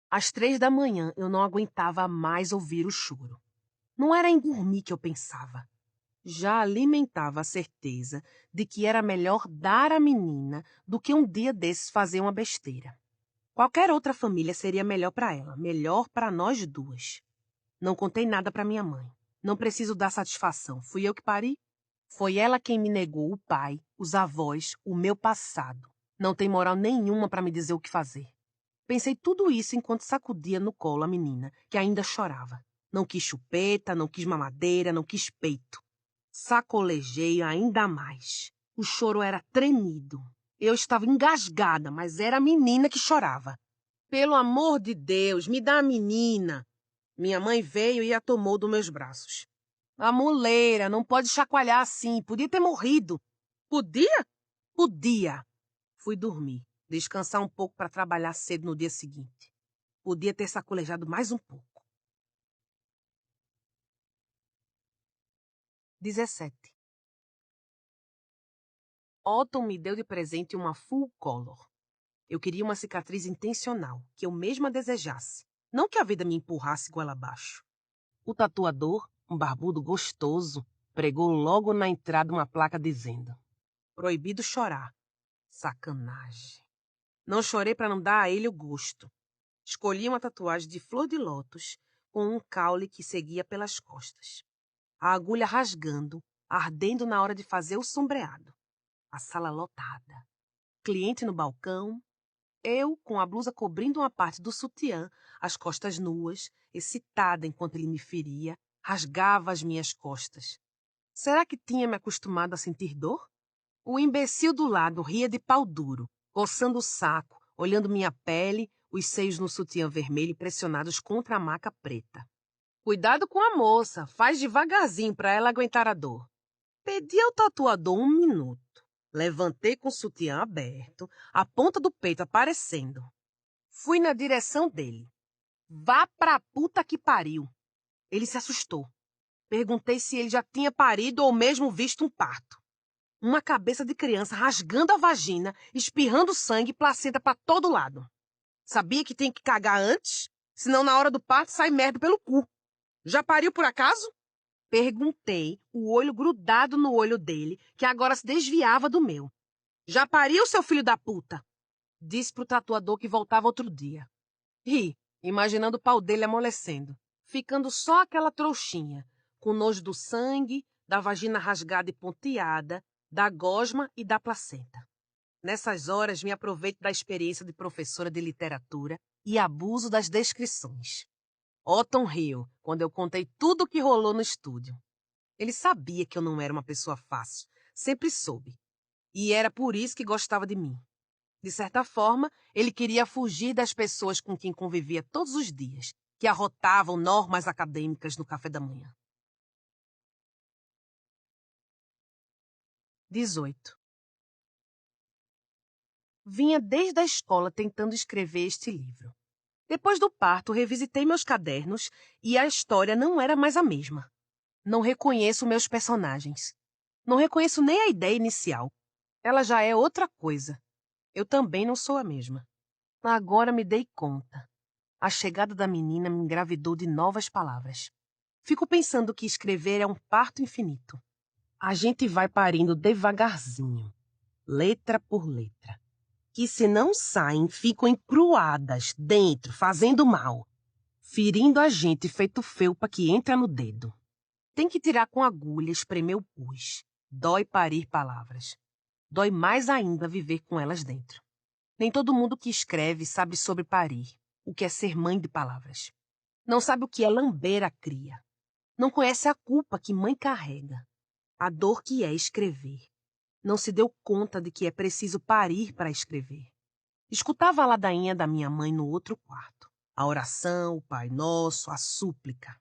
Às 3 da manhã eu não aguentava mais ouvir o choro. Não era em dormir que eu pensava. Já alimentava a certeza de que era melhor dar à menina do que um dia desses fazer uma besteira. Qualquer outra família seria melhor para ela, melhor para nós duas. Não contei nada para minha mãe. Não preciso dar satisfação. Fui eu que pari? Foi ela quem me negou o pai, os avós, o meu passado. Não tem moral nenhuma para me dizer o que fazer. Pensei tudo isso enquanto sacudia no colo a menina, que ainda chorava. Não quis chupeta, não quis mamadeira, não quis peito. Sacolejei ainda mais. O choro era tremido. Eu estava engasgada, mas era a menina que chorava. Pelo amor de Deus, me dá a menina. Minha mãe veio e a tomou dos meus braços. A muleira, não pode chacoalhar assim. Podia ter morrido. Podia? Podia. Fui dormir, descansar um pouco para trabalhar cedo no dia seguinte. Podia ter sacolejado mais um pouco. 17. Otton me deu de presente uma full color. Eu queria uma cicatriz intencional, que eu mesma desejasse, não que a vida me empurrasse goela abaixo. O tatuador, um barbudo gostoso, pregou logo na entrada uma placa dizendo: proibido chorar. Sacanagem. Não chorei para não dar a ele o gosto. Escolhi uma tatuagem de flor de lótus com um caule que seguia pelas costas. A agulha rasgando, ardendo na hora de fazer o sombreado. A sala lotada. Cliente no balcão. Eu, com a blusa cobrindo uma parte do sutiã, as costas nuas, excitada enquanto ele me feria, rasgava as minhas costas. Será que tinha me acostumado a sentir dor? O imbecil do lado ria de pau duro, coçando o saco, olhando minha pele, os seios no sutiã vermelho pressionados contra a maca preta. Cuidado com a moça, faz devagarzinho para ela aguentar a dor. Pedi ao tatuador 1 minuto. Levantei com o sutiã aberto, a ponta do peito aparecendo. Fui na direção dele. Vá pra puta que pariu. Ele se assustou. Perguntei se ele já tinha parido ou mesmo visto um parto. Uma cabeça de criança rasgando a vagina, espirrando sangue e placenta pra todo lado. Sabia que tem que cagar antes? Senão na hora do parto sai merda pelo cu. Já pariu por acaso? Perguntei, o olho grudado no olho dele, que agora se desviava do meu. Já pariu, seu filho da puta? Disse pro tatuador que voltava outro dia. Ri, imaginando o pau dele amolecendo, ficando só aquela trouxinha, com nojo do sangue, da vagina rasgada e ponteada, da gosma e da placenta. Nessas horas me aproveito da experiência de professora de literatura e abuso das descrições. Otton riu quando eu contei tudo o que rolou no estúdio. Ele sabia que eu não era uma pessoa fácil, sempre soube. E era por isso que gostava de mim. De certa forma, ele queria fugir das pessoas com quem convivia todos os dias, que arrotavam normas acadêmicas no café da manhã. 18. Vinha desde a escola tentando escrever este livro. Depois do parto, revisitei meus cadernos e a história não era mais a mesma. Não reconheço meus personagens. Não reconheço nem a ideia inicial. Ela já é outra coisa. Eu também não sou a mesma. Agora me dei conta. A chegada da menina me engravidou de novas palavras. Fico pensando que escrever é um parto infinito. A gente vai parindo devagarzinho, letra por letra. Que se não saem, ficam encruadas dentro, fazendo mal, ferindo a gente feito felpa que entra no dedo. Tem que tirar com agulha, espremer o pus. Dói parir palavras. Dói mais ainda viver com elas dentro. Nem todo mundo que escreve sabe sobre parir, o que é ser mãe de palavras. Não sabe o que é lamber a cria. Não conhece a culpa que mãe carrega, a dor que é escrever. Não se deu conta de que é preciso parir para escrever. Escutava a ladainha da minha mãe no outro quarto. A oração, o Pai Nosso, a súplica.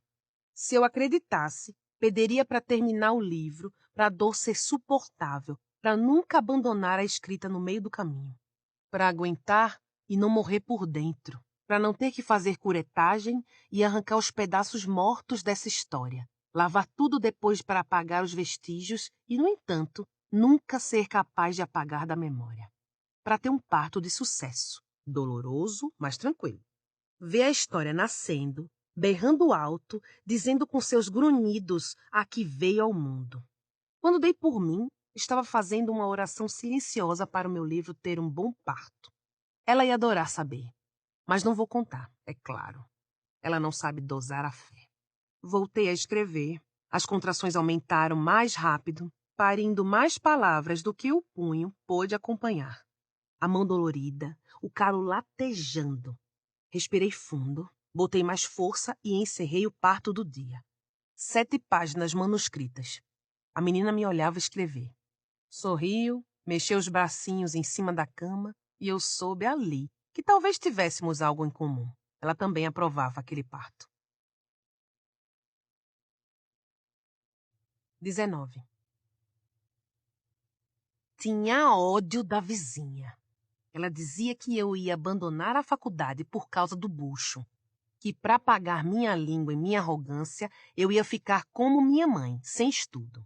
Se eu acreditasse, pediria para terminar o livro, para a dor ser suportável, para nunca abandonar a escrita no meio do caminho. Para aguentar e não morrer por dentro. Para não ter que fazer curetagem e arrancar os pedaços mortos dessa história. Lavar tudo depois para apagar os vestígios e, no entanto, nunca ser capaz de apagar da memória. para ter um parto de sucesso, doloroso, mas tranquilo. Ver a história nascendo, berrando alto, dizendo com seus grunhidos a que veio ao mundo. Quando dei por mim, estava fazendo uma oração silenciosa para o meu livro ter um bom parto. Ela ia adorar saber, mas não vou contar, é claro. Ela não sabe dosar a fé. Voltei a escrever. As contrações aumentaram mais rápido, parindo mais palavras do que o punho pôde acompanhar. A mão dolorida, o calo latejando. Respirei fundo, botei mais força e encerrei o parto do dia. 7 páginas manuscritas. A menina me olhava escrever. Sorriu, mexeu os bracinhos em cima da cama e eu soube ali que talvez tivéssemos algo em comum. Ela também aprovava aquele parto. 19. Tinha ódio da vizinha. Ela dizia que eu ia abandonar a faculdade por causa do bucho, que para pagar minha língua e minha arrogância eu ia ficar como minha mãe, sem estudo.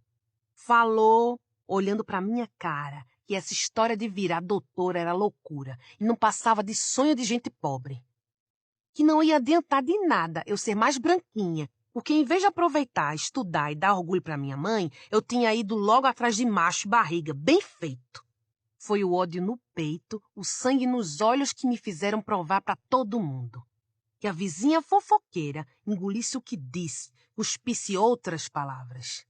Falou, olhando para minha cara, que essa história de virar doutora era loucura e não passava de sonho de gente pobre. Que não ia adiantar de nada eu ser mais branquinha, porque em vez de aproveitar, estudar e dar orgulho para minha mãe, eu tinha ido logo atrás de macho e barriga, bem feito. Foi o ódio no peito, o sangue nos olhos que me fizeram provar para todo mundo. Que a vizinha fofoqueira engolisse o que disse, cuspisse outras palavras.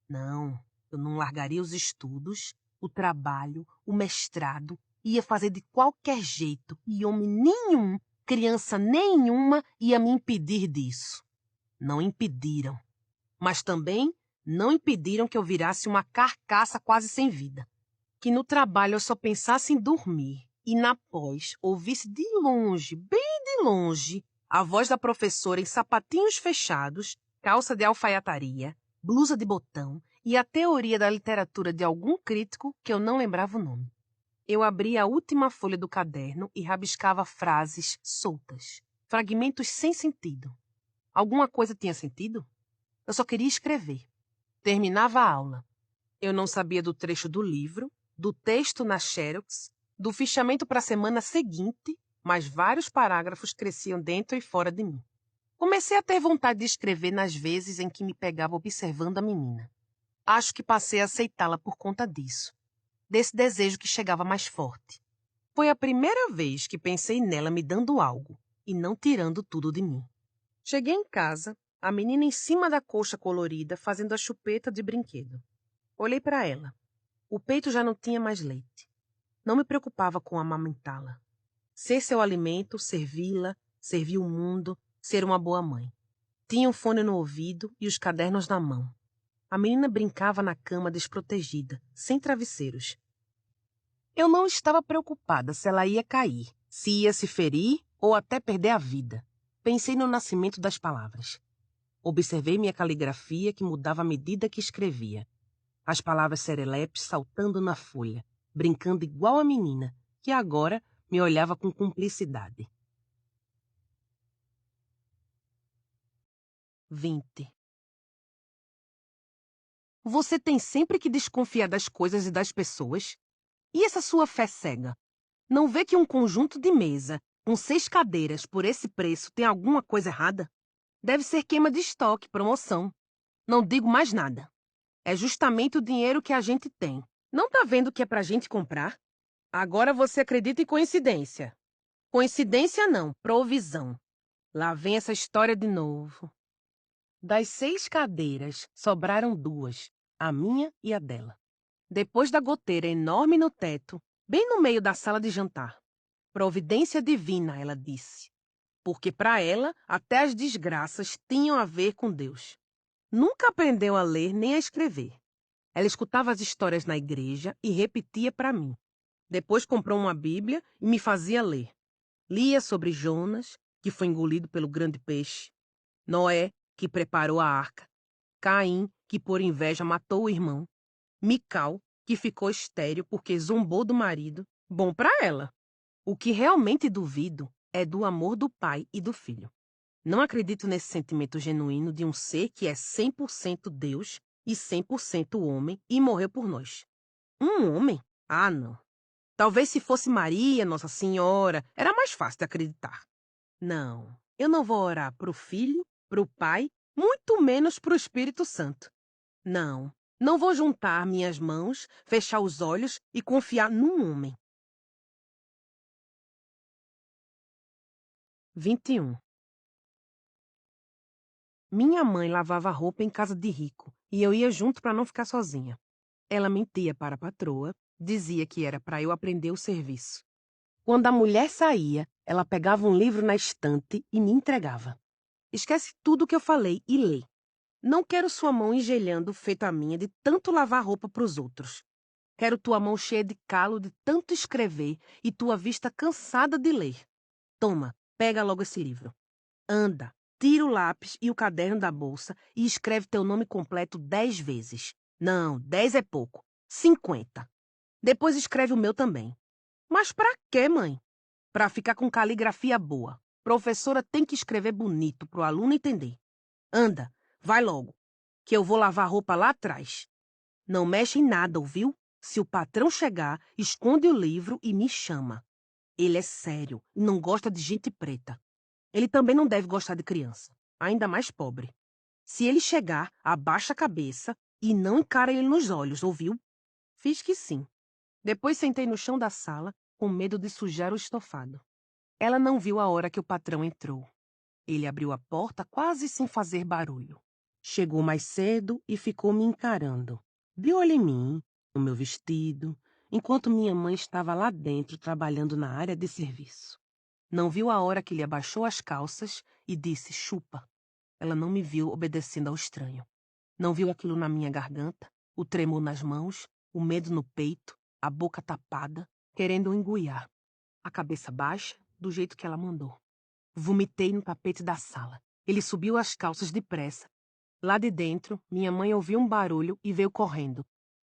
Não, eu não largaria os estudos, o trabalho, o mestrado, ia fazer de qualquer jeito e homem nenhum, criança nenhuma ia me impedir disso. Não impediram, mas também não impediram que eu virasse uma carcaça quase sem vida. Que no trabalho eu só pensasse em dormir e na pós ouvisse de longe, bem de longe, a voz da professora em sapatinhos fechados, calça de alfaiataria, blusa de botão e a teoria da literatura de algum crítico que eu não lembrava o nome. Eu abria a última folha do caderno e rabiscava frases soltas, fragmentos sem sentido. Alguma coisa tinha sentido? Eu só queria escrever. Terminava a aula. Eu não sabia do trecho do livro, do texto na xerox, do fichamento para a semana seguinte, mas vários parágrafos cresciam dentro e fora de mim. Comecei a ter vontade de escrever nas vezes em que me pegava observando a menina. Acho que passei a aceitá-la por conta disso, desse desejo que chegava mais forte. Foi a primeira vez que pensei nela me dando algo e não tirando tudo de mim. Cheguei em casa, a menina em cima da coxa colorida fazendo a chupeta de brinquedo. Olhei para ela. O peito já não tinha mais leite. Não me preocupava com amamentá-la. Ser seu alimento, servi-la, servir o mundo, ser uma boa mãe. Tinha um fone no ouvido e os cadernos na mão. A menina brincava na cama desprotegida, sem travesseiros. Eu não estava preocupada se ela ia cair, se ia se ferir ou até perder a vida. Pensei no nascimento das palavras. Observei minha caligrafia que mudava à medida que escrevia. As palavras serelepes saltando na folha, brincando igual a menina, que agora me olhava com cumplicidade. 20. Você tem sempre que desconfiar das coisas e das pessoas? E essa sua fé cega? Não vê que um conjunto de mesa, com 6 cadeiras por esse preço, tem alguma coisa errada? Deve ser queima de estoque, promoção. Não digo mais nada. É justamente o dinheiro que a gente tem. Não tá vendo que é pra gente comprar? Agora você acredita em coincidência. Coincidência não, provisão. Lá vem essa história de novo. Das 6 cadeiras, sobraram 2, a minha e a dela. Depois da goteira enorme no teto, bem no meio da sala de jantar. Providência divina, ela disse. Porque para ela, até as desgraças tinham a ver com Deus. Nunca aprendeu a ler nem a escrever. Ela escutava as histórias na igreja e repetia para mim. Depois comprou uma Bíblia e me fazia ler. Lia sobre Jonas, que foi engolido pelo grande peixe, Noé, que preparou a arca, Caim, que por inveja matou o irmão, Mical, que ficou estéril porque zombou do marido. Bom para ela. O que realmente duvido é do amor do pai e do filho. Não acredito nesse sentimento genuíno de um ser que é 100% Deus e 100% homem e morreu por nós. Um homem? Ah, não. Talvez se fosse Maria, Nossa Senhora, era mais fácil de acreditar. Não, eu não vou orar pro Filho, pro Pai, muito menos pro Espírito Santo. Não, não vou juntar minhas mãos, fechar os olhos e confiar num homem. 21. Minha mãe lavava roupa em casa de rico e eu ia junto para não ficar sozinha. Ela mentia para a patroa, dizia que era para eu aprender o serviço. Quando a mulher saía, ela pegava um livro na estante e me entregava. Esquece tudo o que eu falei e lê. Não quero sua mão engelhando feito a minha de tanto lavar roupa para os outros. Quero tua mão cheia de calo de tanto escrever e tua vista cansada de ler. Toma, pega logo esse livro. Anda, tira o lápis e o caderno da bolsa e escreve teu nome completo 10 vezes. Não, 10 é pouco. 50. Depois escreve o meu também. Mas pra quê, mãe? Pra ficar com caligrafia boa. Professora tem que escrever bonito pro aluno entender. Anda, vai logo, que eu vou lavar roupa lá atrás. Não mexe em nada, ouviu? Se o patrão chegar, esconde o livro e me chama. Ele é sério e não gosta de gente preta. Ele também não deve gostar de criança, ainda mais pobre. Se ele chegar, abaixa a cabeça e não encara ele nos olhos, ouviu? Fiz que sim. Depois sentei no chão da sala, com medo de sujar o estofado. Ela não viu a hora que o patrão entrou. Ele abriu a porta quase sem fazer barulho. Chegou mais cedo e ficou me encarando. De olho em mim, no meu vestido, enquanto minha mãe estava lá dentro trabalhando na área de serviço. Não viu a hora que ele abaixou as calças e disse chupa. Ela não me viu obedecendo ao estranho. Não viu aquilo na minha garganta, o tremor nas mãos, o medo no peito, a boca tapada, querendo engoiar. A cabeça baixa, do jeito que ela mandou. Vomitei no tapete da sala. Ele subiu as calças depressa. Lá de dentro, minha mãe ouviu um barulho e veio correndo.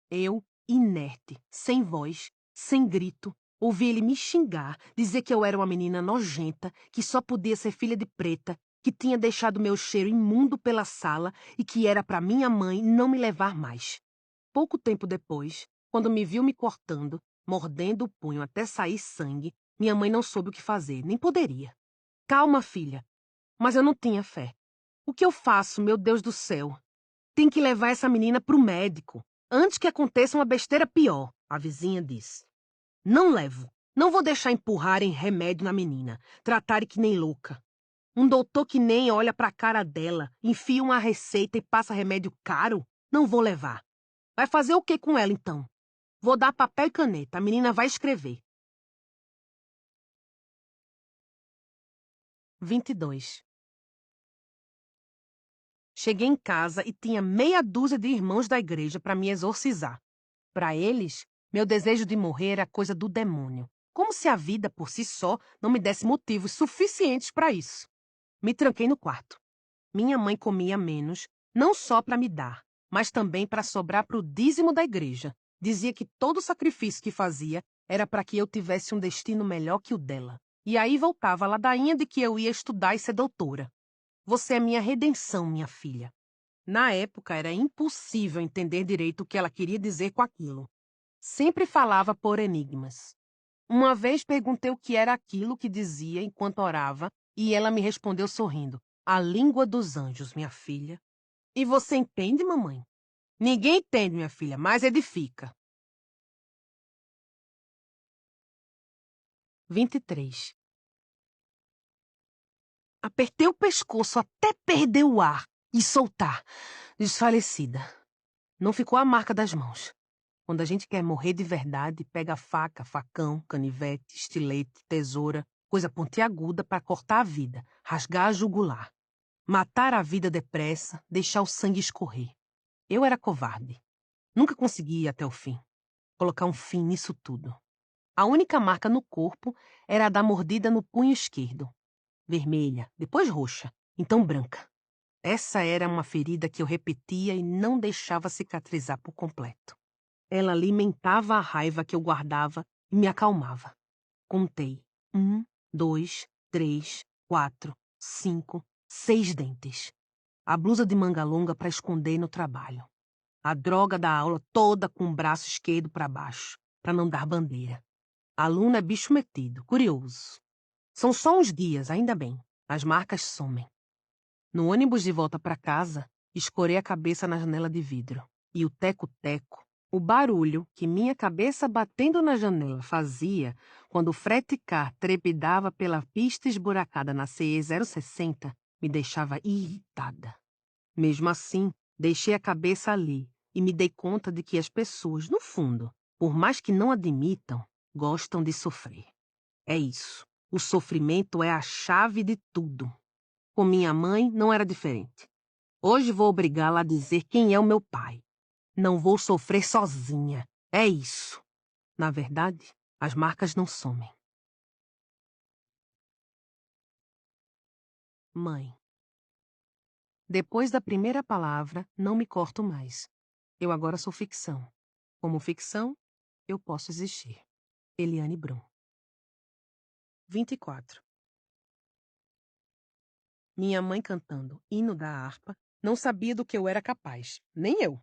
Eu, inerte, sem voz, sem grito, ouvi ele me xingar, dizer que eu era uma menina nojenta, que só podia ser filha de preta, que tinha deixado meu cheiro imundo pela sala e que era para minha mãe não me levar mais. Pouco tempo depois, quando me viu me cortando, mordendo o punho até sair sangue, minha mãe não soube o que fazer, nem poderia. Calma, filha. Mas eu não tinha fé. O que eu faço, meu Deus do céu? Tem que levar essa menina pro médico, antes que aconteça uma besteira pior, a vizinha disse. Não levo. Não vou deixar empurrarem remédio na menina, tratarem que nem louca. Um doutor que nem olha pra cara dela, enfia uma receita e passa remédio caro? Não vou levar. Vai fazer o que com ela, então? Vou dar papel e caneta, a menina vai escrever. 22. Cheguei em casa e tinha meia dúzia de irmãos da igreja para me exorcizar. Para eles, meu desejo de morrer era coisa do demônio. Como se a vida, por si só, não me desse motivos suficientes para isso. Me tranquei no quarto. Minha mãe comia menos, não só para me dar, mas também para sobrar para o dízimo da igreja. Dizia que todo sacrifício que fazia era para que eu tivesse um destino melhor que o dela. E aí voltava a ladainha de que eu ia estudar e ser doutora. Você é minha redenção, minha filha. Na época, era impossível entender direito o que ela queria dizer com aquilo. Sempre falava por enigmas. Uma vez perguntei o que era aquilo que dizia enquanto orava e ela me respondeu sorrindo. A língua dos anjos, minha filha. E você entende, mamãe? Ninguém entende, minha filha, mas edifica. 23. Apertei o pescoço até perder o ar e soltar, desfalecida. Não ficou a marca das mãos. Quando a gente quer morrer de verdade, pega faca, facão, canivete, estilete, tesoura, coisa pontiaguda para cortar a vida, rasgar a jugular. Matar a vida depressa, deixar o sangue escorrer. Eu era covarde. Nunca consegui ir até o fim. Colocar um fim nisso tudo. A única marca no corpo era a da mordida no punho esquerdo. Vermelha, depois roxa, então branca. Essa era uma ferida que eu repetia e não deixava cicatrizar por completo. Ela alimentava a raiva que eu guardava e me acalmava. Contei. 1, 2, 3, 4, 5, 6 dentes. A blusa de manga longa para esconder no trabalho. A droga da aula toda com o braço esquerdo para baixo, para não dar bandeira. Aluno é bicho metido, curioso. São só uns dias, ainda bem. As marcas somem. No ônibus de volta para casa, escorei a cabeça na janela de vidro. E o teco-teco, o barulho que minha cabeça batendo na janela fazia quando o frete-car trepidava pela pista esburacada na CE 060, me deixava irritada. Mesmo assim, deixei a cabeça ali e me dei conta de que as pessoas, no fundo, por mais que não admitam, gostam de sofrer. É isso. O sofrimento é a chave de tudo. Com minha mãe não era diferente. Hoje vou obrigá-la a dizer quem é o meu pai. Não vou sofrer sozinha. É isso. Na verdade, as marcas não somem. Mãe. Depois da primeira palavra, não me corto mais. Eu agora sou ficção. Como ficção, eu posso existir. Eliane Brum. 24. Minha mãe cantando hino da harpa não sabia do que eu era capaz, nem eu.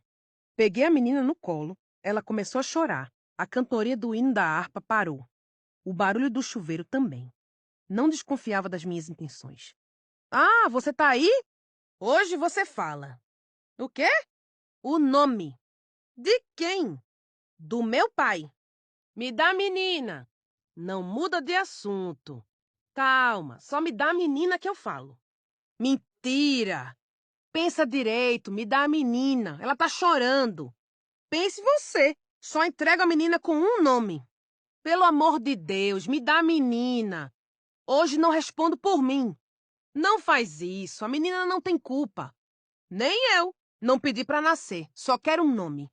Peguei a menina no colo, ela começou a chorar. A cantoria do hino da harpa parou. O barulho do chuveiro também. Não desconfiava das minhas intenções. Ah, você tá aí? Hoje você fala. O quê? O nome. De quem? Do meu pai. Me dá a menina. Não muda de assunto. Calma, só me dá a menina que eu falo. Mentira! Pensa direito, me dá a menina. Ela tá chorando. Pense você. Só entrego a menina com um nome. Pelo amor de Deus, me dá a menina. Hoje não respondo por mim. Não faz isso, a menina não tem culpa. Nem eu. Não pedi pra nascer, só quero um nome.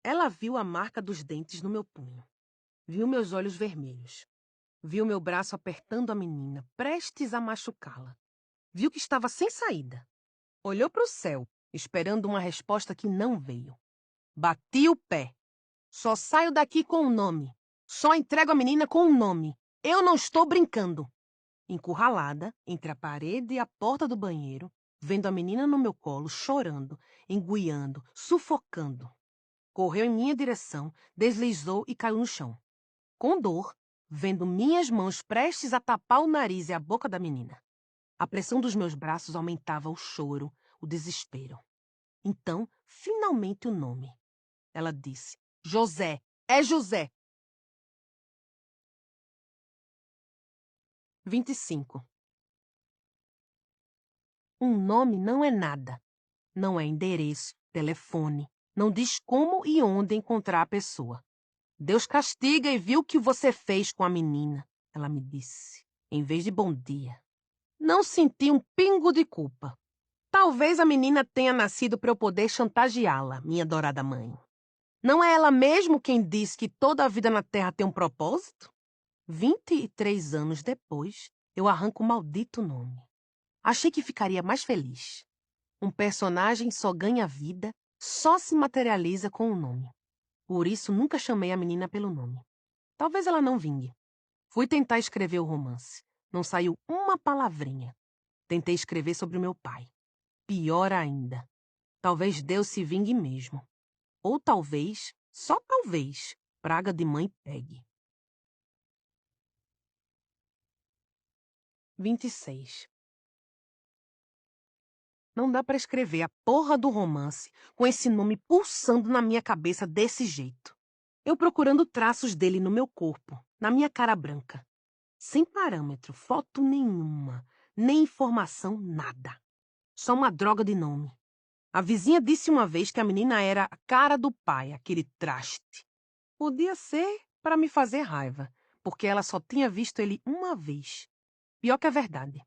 Ela viu a marca dos dentes no meu punho. Viu meus olhos vermelhos. Viu meu braço apertando a menina, prestes a machucá-la. Viu que estava sem saída. Olhou para o céu, esperando uma resposta que não veio. Bati o pé. Só saio daqui com um nome. Só entrego a menina com um nome. Eu não estou brincando. Encurralada, entre a parede e a porta do banheiro, vendo a menina no meu colo, chorando, enguiando, sufocando. Correu em minha direção, deslizou e caiu no chão. Com dor, vendo minhas mãos prestes a tapar o nariz e a boca da menina. A pressão dos meus braços aumentava o choro, o desespero. Então, finalmente o nome. Ela disse, José, é José. 25. Um nome não é nada. Não é endereço, telefone. Não diz como e onde encontrar a pessoa. Deus castiga e viu o que você fez com a menina, ela me disse, em vez de bom dia. Não senti um pingo de culpa. Talvez a menina tenha nascido para eu poder chantageá-la, minha adorada mãe. Não é ela mesmo quem diz que toda a vida na Terra tem um propósito? 23 anos depois, eu arranco o maldito nome. Achei que ficaria mais feliz. Um personagem só ganha vida, só se materializa com o nome. Por isso, nunca chamei a menina pelo nome. Talvez ela não vingue. Fui tentar escrever o romance. Não saiu uma palavrinha. Tentei escrever sobre o meu pai. Pior ainda. Talvez Deus se vingue mesmo. Ou talvez, só talvez, praga de mãe pegue. 26. Não dá pra escrever a porra do romance com esse nome pulsando na minha cabeça desse jeito. Eu procurando traços dele no meu corpo, na minha cara branca. Sem parâmetro, foto nenhuma, nem informação, nada. Só uma droga de nome. A vizinha disse uma vez que a menina era a cara do pai, aquele traste. Podia ser para me fazer raiva, porque ela só tinha visto ele uma vez. Pior que a verdade.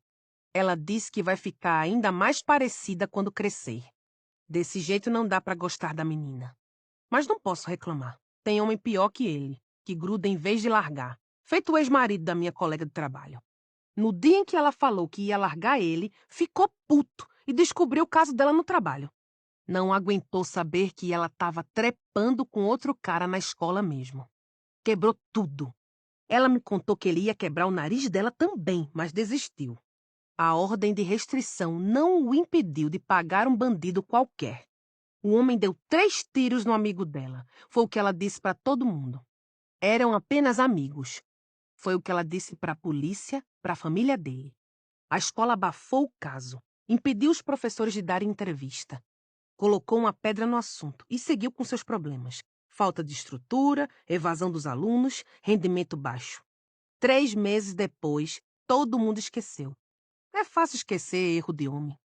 Ela disse que vai ficar ainda mais parecida quando crescer. Desse jeito não dá para gostar da menina. Mas não posso reclamar. Tem homem pior que ele, que gruda em vez de largar. Feito o ex-marido da minha colega de trabalho. No dia em que ela falou que ia largar ele, ficou puto e descobriu o caso dela no trabalho. Não aguentou saber que ela estava trepando com outro cara na escola mesmo. Quebrou tudo. Ela me contou que ele ia quebrar o nariz dela também, mas desistiu. A ordem de restrição não o impediu de pagar um bandido qualquer. O homem deu 3 tiros no amigo dela. Foi o que ela disse para todo mundo. Eram apenas amigos. Foi o que ela disse para a polícia, para a família dele. A escola abafou o caso, impediu os professores de darem entrevista. Colocou uma pedra no assunto e seguiu com seus problemas. Falta de estrutura, evasão dos alunos, rendimento baixo. 3 meses depois, todo mundo esqueceu. É fácil esquecer erro de homem.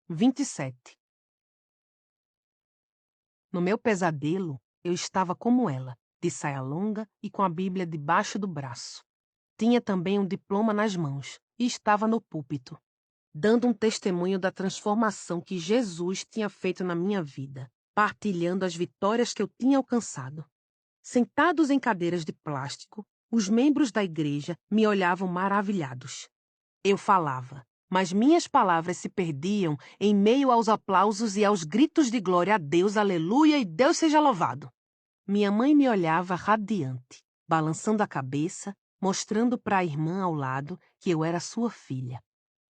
27. No meu pesadelo, eu estava como ela, de saia longa e com a Bíblia debaixo do braço. Tinha também um diploma nas mãos e estava no púlpito, dando um testemunho da transformação que Jesus tinha feito na minha vida, partilhando as vitórias que eu tinha alcançado. Sentados em cadeiras de plástico, os membros da igreja me olhavam maravilhados. Eu falava, mas minhas palavras se perdiam em meio aos aplausos e aos gritos de glória a Deus, aleluia e Deus seja louvado. Minha mãe me olhava radiante, balançando a cabeça, mostrando para a irmã ao lado que eu era sua filha.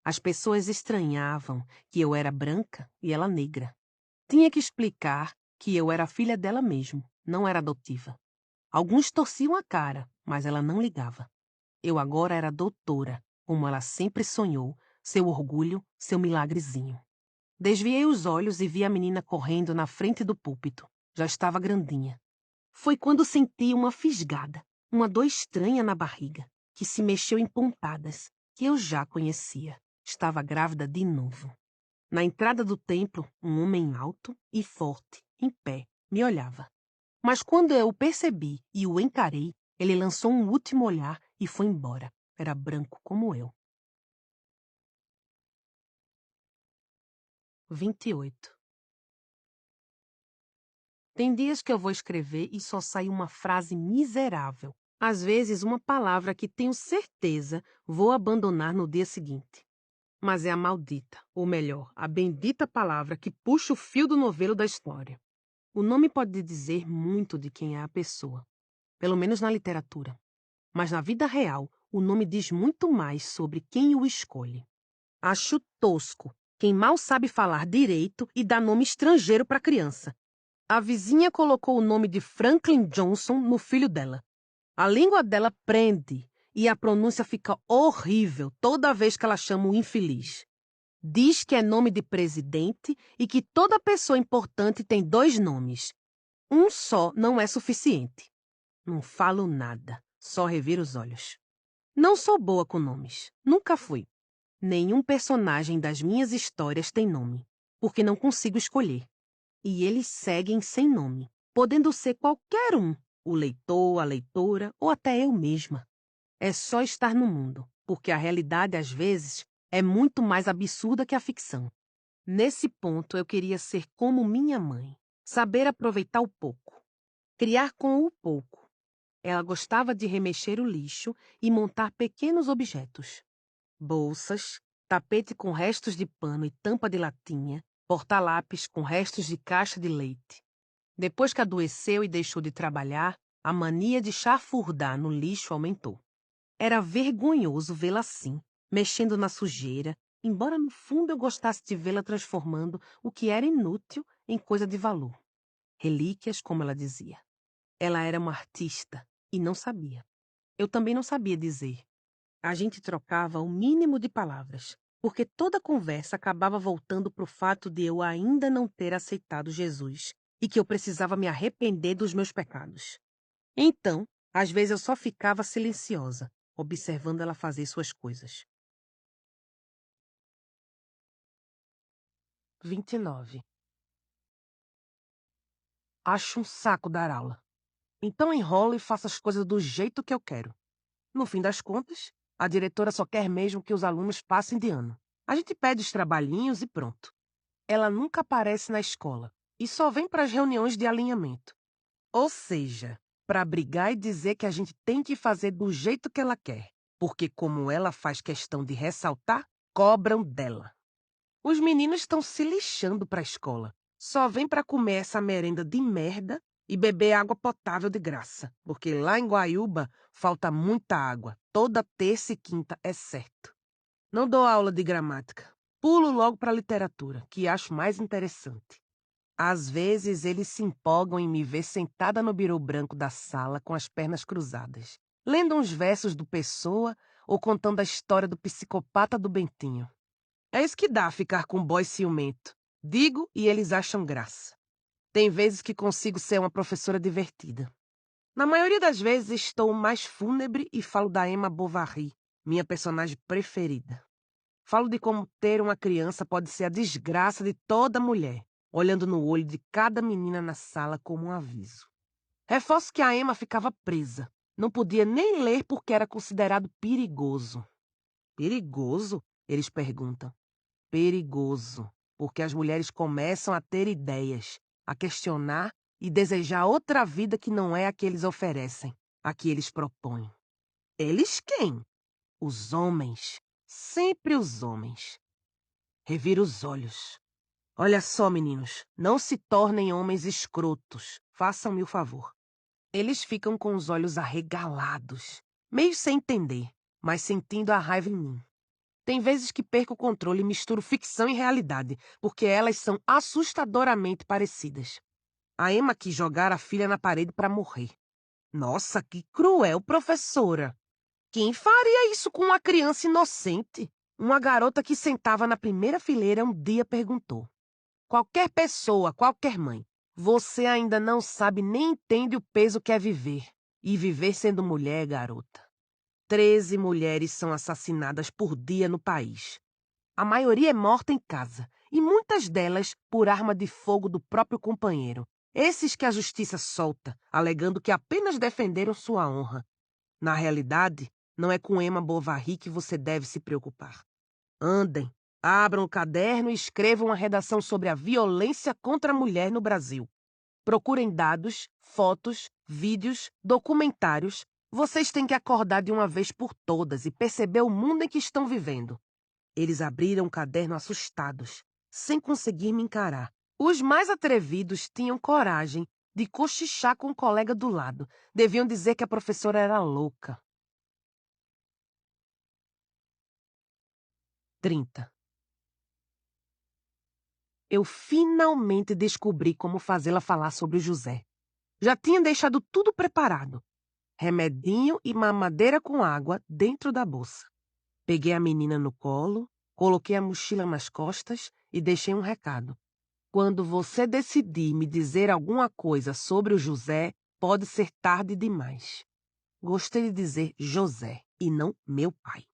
As pessoas estranhavam que eu era branca e ela negra. Tinha que explicar que eu era filha dela mesmo, não era adotiva. Alguns torciam a cara, mas ela não ligava. Eu agora era doutora, como ela sempre sonhou, seu orgulho, seu milagrezinho. Desviei os olhos e vi a menina correndo na frente do púlpito. Já estava grandinha. Foi quando senti uma fisgada, uma dor estranha na barriga, que se mexeu em pontadas, que eu já conhecia. Estava grávida de novo. Na entrada do templo, um homem alto e forte, em pé, me olhava. Mas quando eu o percebi e o encarei, ele lançou um último olhar e foi embora. Era branco como eu. 28. Tem dias que eu vou escrever e só sai uma frase miserável. Às vezes, uma palavra que tenho certeza vou abandonar no dia seguinte. Mas é a maldita, ou melhor, a bendita palavra que puxa o fio do novelo da história. O nome pode dizer muito de quem é a pessoa, pelo menos na literatura. Mas na vida real, o nome diz muito mais sobre quem o escolhe. Acho tosco quem mal sabe falar direito e dá nome estrangeiro para criança. A vizinha colocou o nome de Franklin Johnson no filho dela. A língua dela prende e a pronúncia fica horrível toda vez que ela chama o infeliz. Diz que é nome de presidente e que toda pessoa importante tem 2 nomes. Um só não é suficiente. Não falo nada, só reviro os olhos. Não sou boa com nomes, nunca fui. Nenhum personagem das minhas histórias tem nome, porque não consigo escolher. E eles seguem sem nome, podendo ser qualquer um, o leitor, a leitora ou até eu mesma. É só estar no mundo, porque a realidade, às vezes, é muito mais absurda que a ficção. Nesse ponto, eu queria ser como minha mãe, saber aproveitar o pouco, criar com o pouco. Ela gostava de remexer o lixo e montar pequenos objetos. Bolsas, tapete com restos de pano e tampa de latinha, porta-lápis com restos de caixa de leite. Depois que adoeceu e deixou de trabalhar, a mania de chafurdar no lixo aumentou. Era vergonhoso vê-la assim, mexendo na sujeira, embora no fundo eu gostasse de vê-la transformando o que era inútil em coisa de valor. Relíquias, como ela dizia. Ela era uma artista e não sabia. Eu também não sabia dizer. A gente trocava o mínimo de palavras, porque toda conversa acabava voltando para o fato de eu ainda não ter aceitado Jesus e que eu precisava me arrepender dos meus pecados. Então, às vezes eu só ficava silenciosa, observando ela fazer suas coisas. 29. Acho um saco dar aula. Então enrolo e faço as coisas do jeito que eu quero. No fim das contas, a diretora só quer mesmo que os alunos passem de ano. A gente pede os trabalhinhos e pronto. Ela nunca aparece na escola e só vem para as reuniões de alinhamento. Ou seja, para brigar e dizer que a gente tem que fazer do jeito que ela quer, porque como ela faz questão de ressaltar, cobram dela. Os meninos estão se lixando para a escola. Só vêm para comer essa merenda de merda e beber água potável de graça, porque lá em Guaiúba falta muita água. Toda terça e quinta é certo. Não dou aula de gramática. Pulo logo para a literatura, que acho mais interessante. Às vezes eles se empolgam em me ver sentada no birô branco da sala com as pernas cruzadas, lendo uns versos do Pessoa ou contando a história do psicopata do Bentinho. É isso que dá ficar com um boy ciumento. Digo e eles acham graça. Tem vezes que consigo ser uma professora divertida. Na maioria das vezes estou mais fúnebre e falo da Emma Bovary, minha personagem preferida. Falo de como ter uma criança pode ser a desgraça de toda mulher, olhando no olho de cada menina na sala como um aviso. Reforço que a Emma ficava presa. Não podia nem ler porque era considerado perigoso. Perigoso? Eles perguntam. Perigoso, porque as mulheres começam a ter ideias, a questionar e desejar outra vida que não é a que eles oferecem, a que eles propõem. Eles quem? Os homens. Sempre os homens. Revira os olhos. Olha só, meninos, não se tornem homens escrotos. Façam-me o favor. Eles ficam com os olhos arregalados, meio sem entender, mas sentindo a raiva em mim. Tem vezes que perco o controle e misturo ficção e realidade, porque elas são assustadoramente parecidas. A Emma quis jogar a filha na parede para morrer. Nossa, que cruel, professora! Quem faria isso com uma criança inocente? Uma garota que sentava na primeira fileira um dia perguntou. Qualquer pessoa, qualquer mãe, você ainda não sabe nem entende o peso que é viver. E viver sendo mulher, garota. 13 mulheres são assassinadas por dia no país. A maioria é morta em casa, e muitas delas por arma de fogo do próprio companheiro. Esses que a justiça solta, alegando que apenas defenderam sua honra. Na realidade, não é com Emma Bovary que você deve se preocupar. Andem, abram o caderno e escrevam uma redação sobre a violência contra a mulher no Brasil. Procurem dados, fotos, vídeos, documentários. Vocês têm que acordar de uma vez por todas e perceber o mundo em que estão vivendo. Eles abriram o caderno assustados, sem conseguir me encarar. Os mais atrevidos tinham coragem de cochichar com o colega do lado. Deviam dizer que a professora era louca. 30. Eu finalmente descobri como fazê-la falar sobre o José. Já tinha deixado tudo preparado. Remedinho e mamadeira com água dentro da bolsa. Peguei a menina no colo, coloquei a mochila nas costas e deixei um recado. Quando você decidir me dizer alguma coisa sobre o José, pode ser tarde demais. Gostei de dizer José e não meu pai.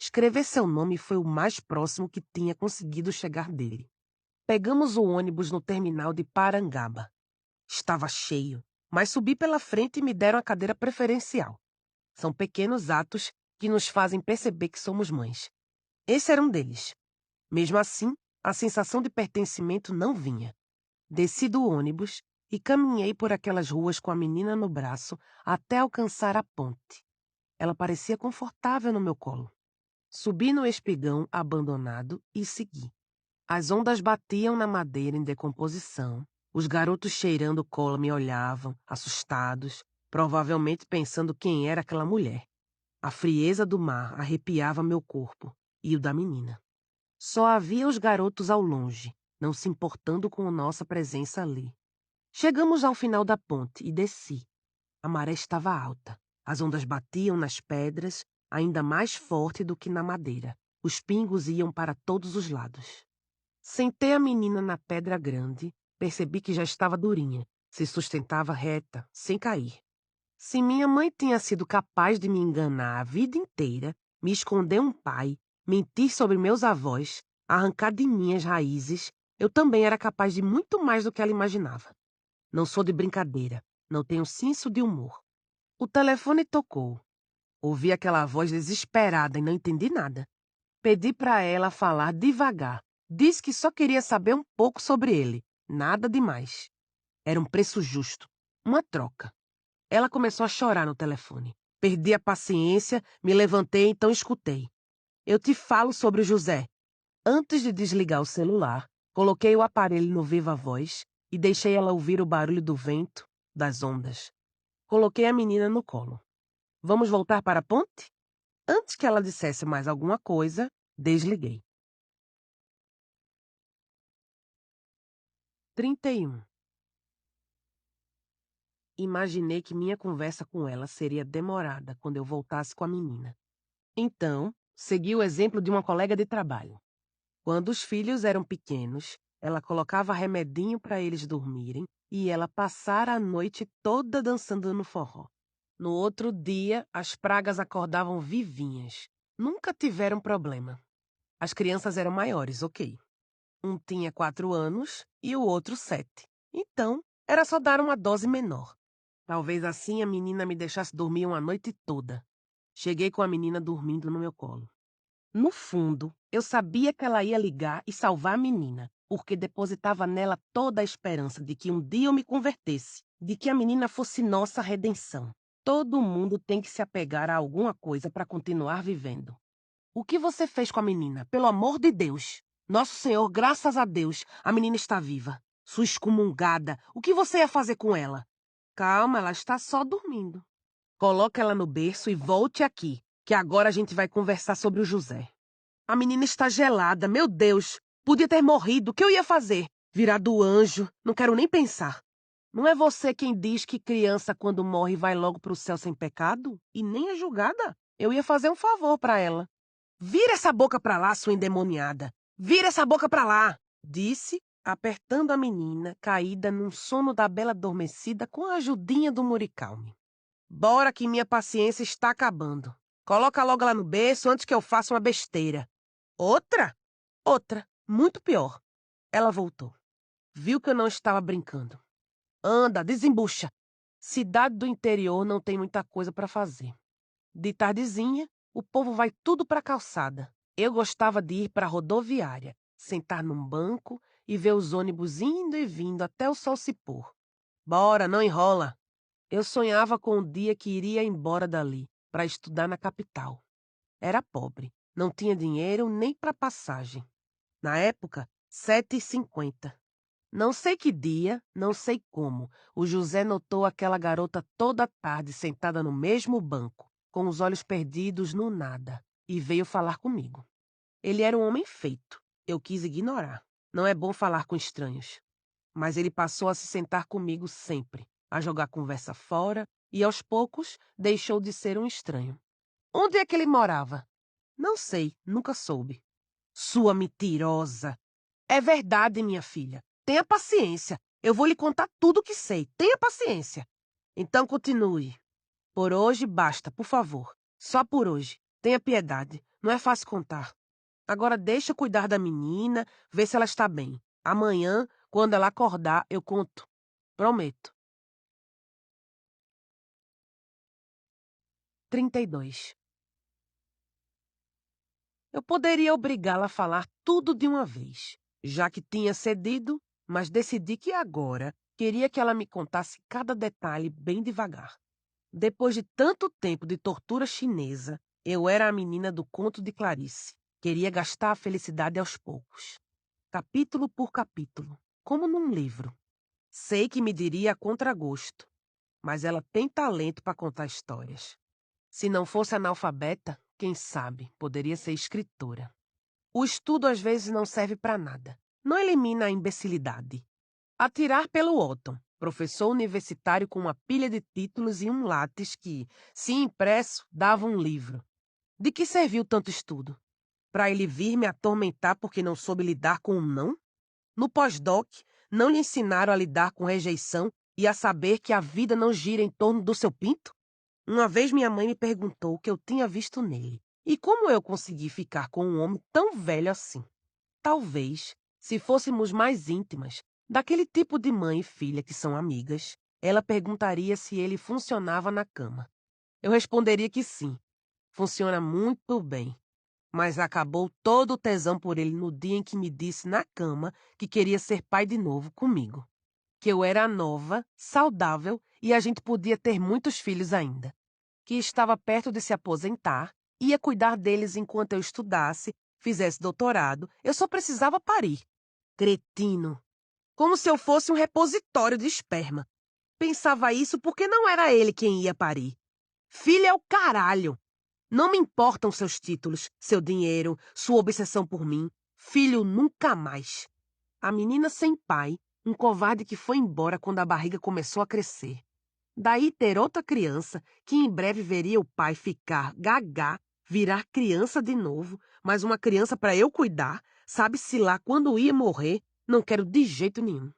Escrever seu nome foi o mais próximo que tinha conseguido chegar dele. Pegamos o ônibus no terminal de Parangaba. Estava cheio, mas subi pela frente e me deram a cadeira preferencial. São pequenos atos que nos fazem perceber que somos mães. Esse era um deles. Mesmo assim, a sensação de pertencimento não vinha. Desci do ônibus e caminhei por aquelas ruas com a menina no braço até alcançar a ponte. Ela parecia confortável no meu colo. Subi no espigão abandonado e segui. As ondas batiam na madeira em decomposição. Os garotos cheirando cola me olhavam, assustados, provavelmente pensando quem era aquela mulher. A frieza do mar arrepiava meu corpo e o da menina. Só havia os garotos ao longe, não se importando com nossa presença ali. Chegamos ao final da ponte e desci. A maré estava alta. As ondas batiam nas pedras, ainda mais forte do que na madeira. Os pingos iam para todos os lados. Sentei a menina na pedra grande, percebi que já estava durinha, se sustentava reta, sem cair. Se minha mãe tinha sido capaz de me enganar a vida inteira, me esconder um pai, mentir sobre meus avós, arrancar de mim as raízes, eu também era capaz de muito mais do que ela imaginava. Não sou de brincadeira, não tenho senso de humor. O telefone tocou. Ouvi aquela voz desesperada e não entendi nada. Pedi para ela falar devagar. Disse que só queria saber um pouco sobre ele. Nada demais. Era um preço justo. Uma troca. Ela começou a chorar no telefone. Perdi a paciência, me levantei e então escutei. Eu te falo sobre o José. Antes de desligar o celular, coloquei o aparelho no viva-voz e deixei ela ouvir o barulho do vento, das ondas. Coloquei a menina no colo. Vamos voltar para a ponte? Antes que ela dissesse mais alguma coisa, desliguei. 31. Imaginei que minha conversa com ela seria demorada quando eu voltasse com a menina. Então, segui o exemplo de uma colega de trabalho. Quando os filhos eram pequenos, ela colocava remedinho para eles dormirem e ela passara a noite toda dançando no forró. No outro dia, as pragas acordavam vivinhas. Nunca tiveram problema. As crianças eram maiores, ok. Um tinha 4 anos e o outro 7. Então, era só dar uma dose menor. Talvez assim a menina me deixasse dormir uma noite toda. Cheguei com a menina dormindo no meu colo. No fundo, eu sabia que ela ia ligar e salvar a menina, porque depositava nela toda a esperança de que um dia eu me convertesse, de que a menina fosse nossa redenção. Todo mundo tem que se apegar a alguma coisa para continuar vivendo. O que você fez com a menina? Pelo amor de Deus! Nosso Senhor, graças a Deus, a menina está viva. Sua excomungada, o que você ia fazer com ela? Calma, ela está só dormindo. Coloque ela no berço e volte aqui, que agora a gente vai conversar sobre o José. A menina está gelada, meu Deus! Podia ter morrido, o que eu ia fazer? Virar do anjo, não quero nem pensar. Não é você quem diz que criança quando morre vai logo para o céu sem pecado? E nem é julgada? Eu ia fazer um favor para ela. Vira essa boca pra lá, sua endemoniada! Vira essa boca pra lá! Disse, apertando a menina, caída num sono da bela adormecida com a ajudinha do Muricalme. Bora que minha paciência está acabando. Coloca logo ela no berço antes que eu faça uma besteira. Outra? Outra. Muito pior. Ela voltou. Viu que eu não estava brincando. Anda, desembucha. Cidade do interior não tem muita coisa para fazer. De tardezinha, o povo vai tudo para a calçada. Eu gostava de ir para a rodoviária, sentar num banco e ver os ônibus indo e vindo até o sol se pôr. Bora, não enrola. Eu sonhava com o dia que iria embora dali, para estudar na capital. Era pobre, não tinha dinheiro nem para passagem. Na época, 7,50. Não sei que dia, não sei como, o José notou aquela garota toda tarde sentada no mesmo banco, com os olhos perdidos no nada, e veio falar comigo. Ele era um homem feito. Eu quis ignorar. Não é bom falar com estranhos. Mas ele passou a se sentar comigo sempre, a jogar conversa fora, e aos poucos deixou de ser um estranho. Onde é que ele morava? Não sei, nunca soube. Sua mentirosa! É verdade, minha filha. Tenha paciência. Eu vou lhe contar tudo o que sei. Tenha paciência. Então continue. Por hoje basta, por favor. Só por hoje. Tenha piedade. Não é fácil contar. Agora deixa eu cuidar da menina, ver se ela está bem. Amanhã, quando ela acordar, eu conto. Prometo. 32. Eu poderia obrigá-la a falar tudo de uma vez, já que tinha cedido, mas decidi que agora queria que ela me contasse cada detalhe bem devagar. Depois de tanto tempo de tortura chinesa, eu era a menina do conto de Clarice. Queria gastar a felicidade aos poucos. Capítulo por capítulo, como num livro. Sei que me diria a contragosto, mas ela tem talento para contar histórias. Se não fosse analfabeta, quem sabe, poderia ser escritora. O estudo às vezes não serve para nada. Não elimina a imbecilidade. Atirar pelo Otton, professor universitário com uma pilha de títulos e um lápis que, se impresso, dava um livro. De que serviu tanto estudo? Para ele vir me atormentar porque não soube lidar com um não? No pós-doc, não lhe ensinaram a lidar com rejeição e a saber que a vida não gira em torno do seu pinto? Uma vez minha mãe me perguntou o que eu tinha visto nele e como eu consegui ficar com um homem tão velho assim. Talvez, se fôssemos mais íntimas, daquele tipo de mãe e filha que são amigas, ela perguntaria se ele funcionava na cama. Eu responderia que sim, funciona muito bem. Mas acabou todo o tesão por ele no dia em que me disse na cama que queria ser pai de novo comigo. Que eu era nova, saudável e a gente podia ter muitos filhos ainda. Que estava perto de se aposentar, ia cuidar deles enquanto eu estudasse, fizesse doutorado, eu só precisava parir. Cretino! Como se eu fosse um repositório de esperma. Pensava isso porque não era ele quem ia parir. Filho é o caralho! Não me importam seus títulos, seu dinheiro, sua obsessão por mim. Filho nunca mais. A menina sem pai Um covarde que foi embora quando a barriga começou a crescer. Daí ter outra criança, que em breve veria o pai ficar gagá, virar criança de novo, mas uma criança para eu cuidar, sabe-se lá quando ia morrer, não quero de jeito nenhum.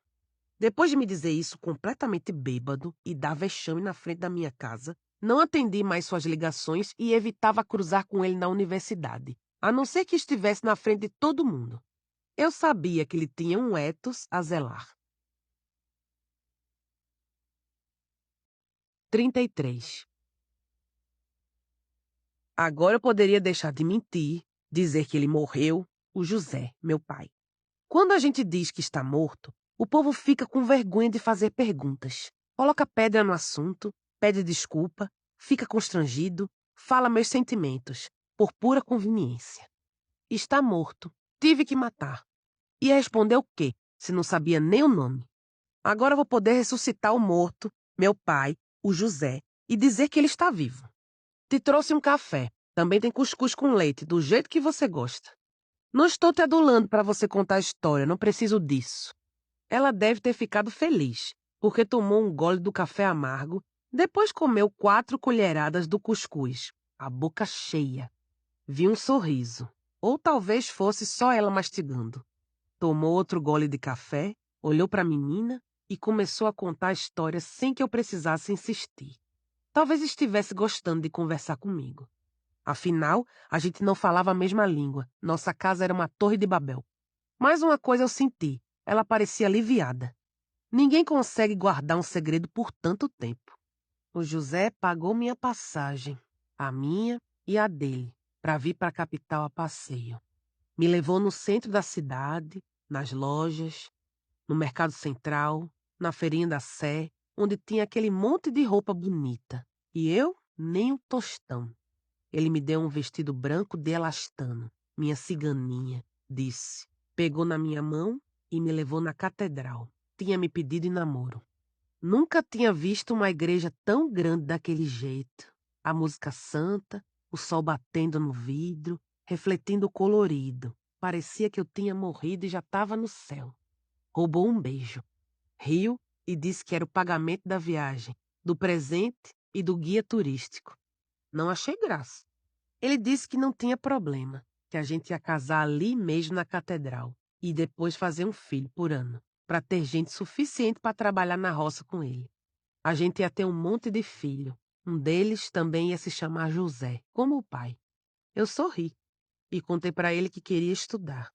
Depois de me dizer isso completamente bêbado e dar vexame na frente da minha casa, não atendi mais suas ligações e evitava cruzar com ele na universidade, a não ser que estivesse na frente de todo mundo. Eu sabia que ele tinha um ethos a zelar. 33. Agora eu poderia deixar de mentir, dizer que ele morreu, o José, meu pai. Quando a gente diz que está morto, o povo fica com vergonha de fazer perguntas. Coloca pedra no assunto, pede desculpa, fica constrangido, fala meus sentimentos, por pura conveniência. Está morto. Tive que matar. Ia responder o quê, se não sabia nem o nome? Agora eu vou poder ressuscitar o morto, meu pai, o José, e dizer que ele está vivo. Te trouxe um café. Também tem cuscuz com leite, do jeito que você gosta. Não estou te adulando para você contar a história, não preciso disso. Ela deve ter ficado feliz, porque tomou um gole do café amargo, depois comeu 4 colheradas do cuscuz, a boca cheia. Vi um sorriso, ou talvez fosse só ela mastigando. Tomou outro gole de café, olhou para a menina e começou a contar a história sem que eu precisasse insistir. Talvez estivesse gostando de conversar comigo. Afinal, a gente não falava a mesma língua. Nossa casa era uma torre de Babel. Mais uma coisa eu senti. Ela parecia aliviada. Ninguém consegue guardar um segredo por tanto tempo. O José pagou minha passagem, a minha e a dele, para vir para a capital a passeio. Me levou no centro da cidade, nas lojas, no mercado central, na feirinha da Sé, onde tinha aquele monte de roupa bonita. E eu, nem um tostão. Ele me deu um vestido branco de elastano, minha ciganinha, disse. Pegou na minha mão e me levou na catedral. Tinha me pedido em namoro. Nunca tinha visto uma igreja tão grande daquele jeito. A música santa, o sol batendo no vidro, refletindo o colorido. Parecia que eu tinha morrido e já estava no céu. Roubou um beijo. Riu e disse que era o pagamento da viagem, do presente e do guia turístico. Não achei graça. Ele disse que não tinha problema, que a gente ia casar ali mesmo na catedral e depois fazer um filho por ano, para ter gente suficiente para trabalhar na roça com ele. A gente ia ter um monte de filho. Um deles também ia se chamar José, como o pai. Eu sorri e contei para ele que queria estudar.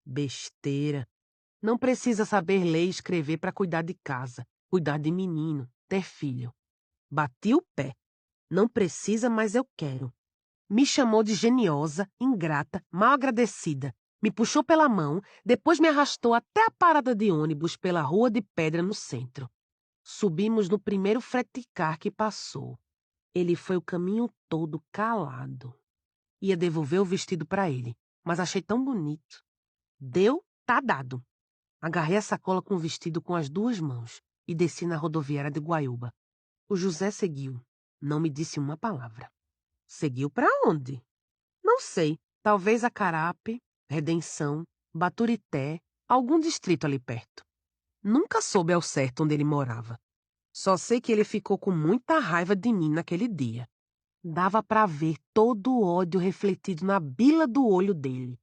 Besteira. Não precisa saber ler e escrever para cuidar de casa, cuidar de menino, ter filho. Bati o pé. Não precisa, mas eu quero. Me chamou de geniosa, ingrata, mal agradecida. Me puxou pela mão, depois me arrastou até a parada de ônibus pela rua de pedra no centro. Subimos no primeiro freticar que passou. Ele foi o caminho todo calado. Ia devolver o vestido para ele, mas achei tão bonito. Deu, tá dado. Agarrei a sacola com o vestido com as 2 mãos e desci na rodoviária de Guaiúba. O José seguiu. Não me disse uma palavra. Seguiu para onde? Não sei. Talvez a Carape, Redenção, Baturité, algum distrito ali perto. Nunca soube ao certo onde ele morava. Só sei que ele ficou com muita raiva de mim naquele dia. Dava para ver todo o ódio refletido na bila do olho dele.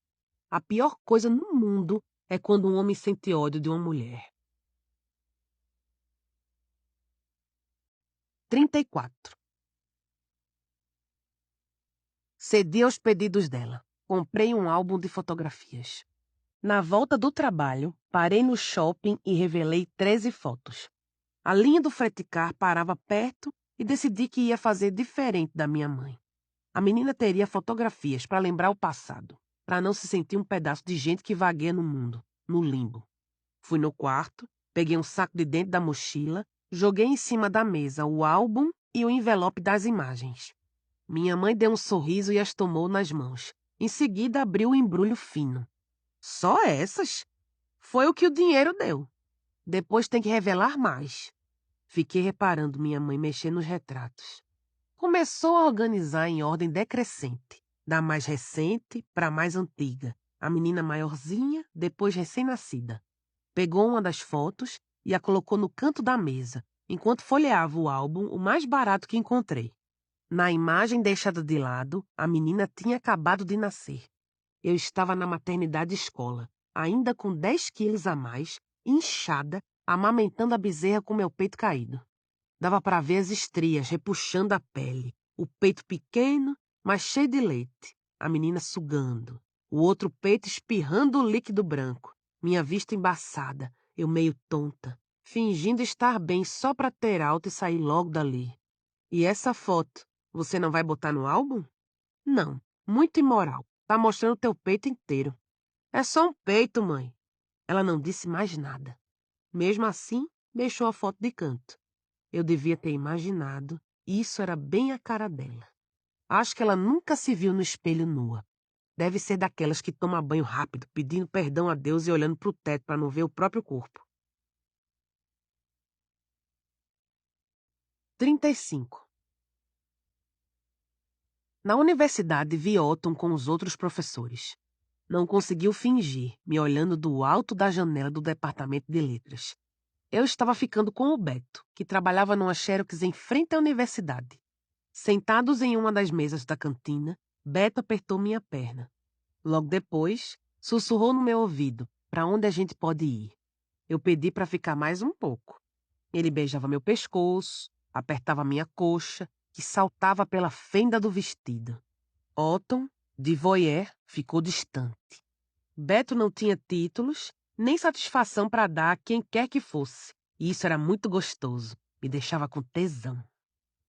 A pior coisa no mundo é quando um homem sente ódio de uma mulher. 34. Cedi aos pedidos dela. Comprei um álbum de fotografias. Na volta do trabalho, parei no shopping e revelei 13 fotos. A linha do freticar parava perto e decidi que ia fazer diferente da minha mãe. A menina teria fotografias para lembrar o passado, para não se sentir um pedaço de gente que vagueia no mundo, no limbo. Fui no quarto, peguei um saco de dentro da mochila, joguei em cima da mesa o álbum e o envelope das imagens. Minha mãe deu um sorriso e as tomou nas mãos. Em seguida abriu o embrulho fino. Só essas? Foi o que o dinheiro deu. Depois tem que revelar mais. Fiquei reparando minha mãe mexer nos retratos. Começou a organizar em ordem decrescente, da mais recente para a mais antiga. A menina maiorzinha, depois recém-nascida. Pegou uma das fotos e a colocou no canto da mesa, enquanto folheava o álbum o mais barato que encontrei. Na imagem deixada de lado, a menina tinha acabado de nascer. Eu estava na maternidade escola, ainda com 10 quilos a mais, inchada, amamentando a bezerra com meu peito caído. Dava para ver as estrias repuxando a pele, o peito pequeno, mas cheio de leite, a menina sugando, o outro peito espirrando o líquido branco, minha vista embaçada, eu meio tonta, fingindo estar bem só para ter alta e sair logo dali. E essa foto, você não vai botar no álbum? Não, muito imoral. Tá mostrando teu peito inteiro. É só um peito, mãe. Ela não disse mais nada. Mesmo assim, deixou a foto de canto. Eu devia ter imaginado. Isso era bem a cara dela. Acho que ela nunca se viu no espelho nua. Deve ser daquelas que toma banho rápido, pedindo perdão a Deus e olhando pro teto para não ver o próprio corpo. 35. Na universidade vi Otton com os outros professores. Não conseguiu fingir, me olhando do alto da janela do departamento de letras. Eu estava ficando com o Beto, que trabalhava numa Xerox em frente à universidade. Sentados em uma das mesas da cantina, Beto apertou minha perna. Logo depois, sussurrou no meu ouvido, para onde a gente pode ir. Eu pedi para ficar mais um pouco. Ele beijava meu pescoço, apertava minha coxa, que saltava pela fenda do vestido. Otton, de voyeur, ficou distante. Beto não tinha títulos, nem satisfação para dar a quem quer que fosse. E isso era muito gostoso, me deixava com tesão.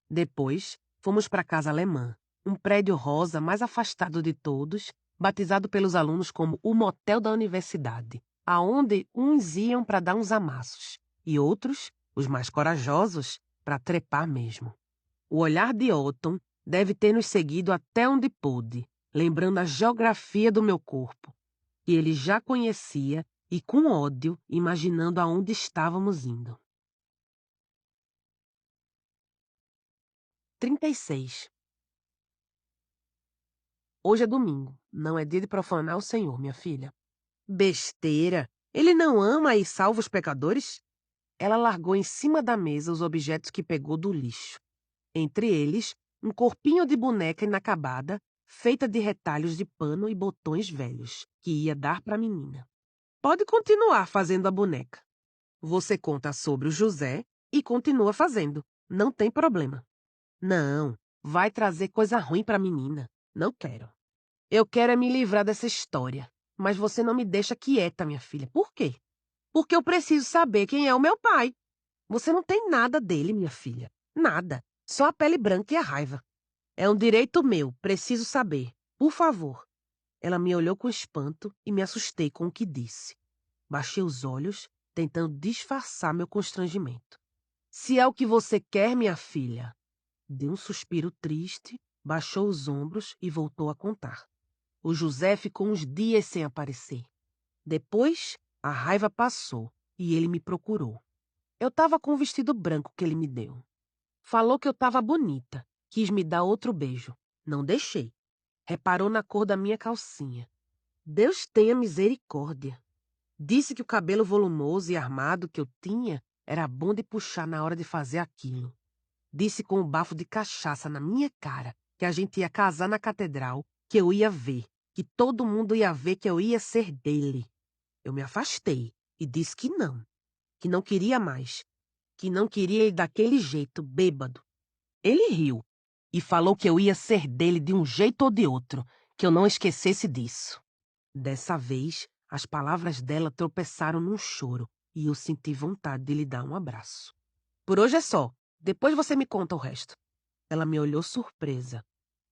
Depois, fomos para a Casa Alemã, um prédio rosa mais afastado de todos, batizado pelos alunos como o motel da universidade, aonde uns iam para dar uns amassos, e outros, os mais corajosos, para trepar mesmo. O olhar de Otton deve ter nos seguido até onde pôde, lembrando a geografia do meu corpo, que ele já conhecia e com ódio, imaginando aonde estávamos indo. 36. Hoje é domingo, não é dia de profanar o Senhor, minha filha. Besteira! Ele não ama e salva os pecadores? Ela largou em cima da mesa os objetos que pegou do lixo. Entre eles, um corpinho de boneca inacabada, feita de retalhos de pano e botões velhos, que ia dar para a menina. Pode continuar fazendo a boneca. Você conta sobre o José e continua fazendo. Não tem problema. Não, vai trazer coisa ruim para a menina. Não quero. Eu quero é me livrar dessa história. Mas você não me deixa quieta, minha filha. Por quê? Porque eu preciso saber quem é o meu pai. Você não tem nada dele, minha filha. Nada. Só a pele branca e a raiva. É um direito meu. Preciso saber. Por favor. Ela me olhou com espanto e me assustei com o que disse. Baixei os olhos, tentando disfarçar meu constrangimento. Se é o que você quer, minha filha. Deu um suspiro triste, baixou os ombros e voltou a contar. O José ficou uns dias sem aparecer. Depois, a raiva passou e ele me procurou. Eu estava com o vestido branco que ele me deu. Falou que eu estava bonita. Quis me dar outro beijo. Não deixei. Reparou na cor da minha calcinha. Deus tenha misericórdia. Disse que o cabelo volumoso e armado que eu tinha era bom de puxar na hora de fazer aquilo. Disse com um bafo de cachaça na minha cara que a gente ia casar na catedral, que eu ia ver, que todo mundo ia ver que eu ia ser dele. Eu me afastei e disse que não queria mais, que não queria ele daquele jeito, bêbado. Ele riu e falou que eu ia ser dele de um jeito ou de outro, que eu não esquecesse disso. Dessa vez, as palavras dela tropeçaram num choro e eu senti vontade de lhe dar um abraço. Por hoje é só. Depois você me conta o resto. Ela me olhou surpresa.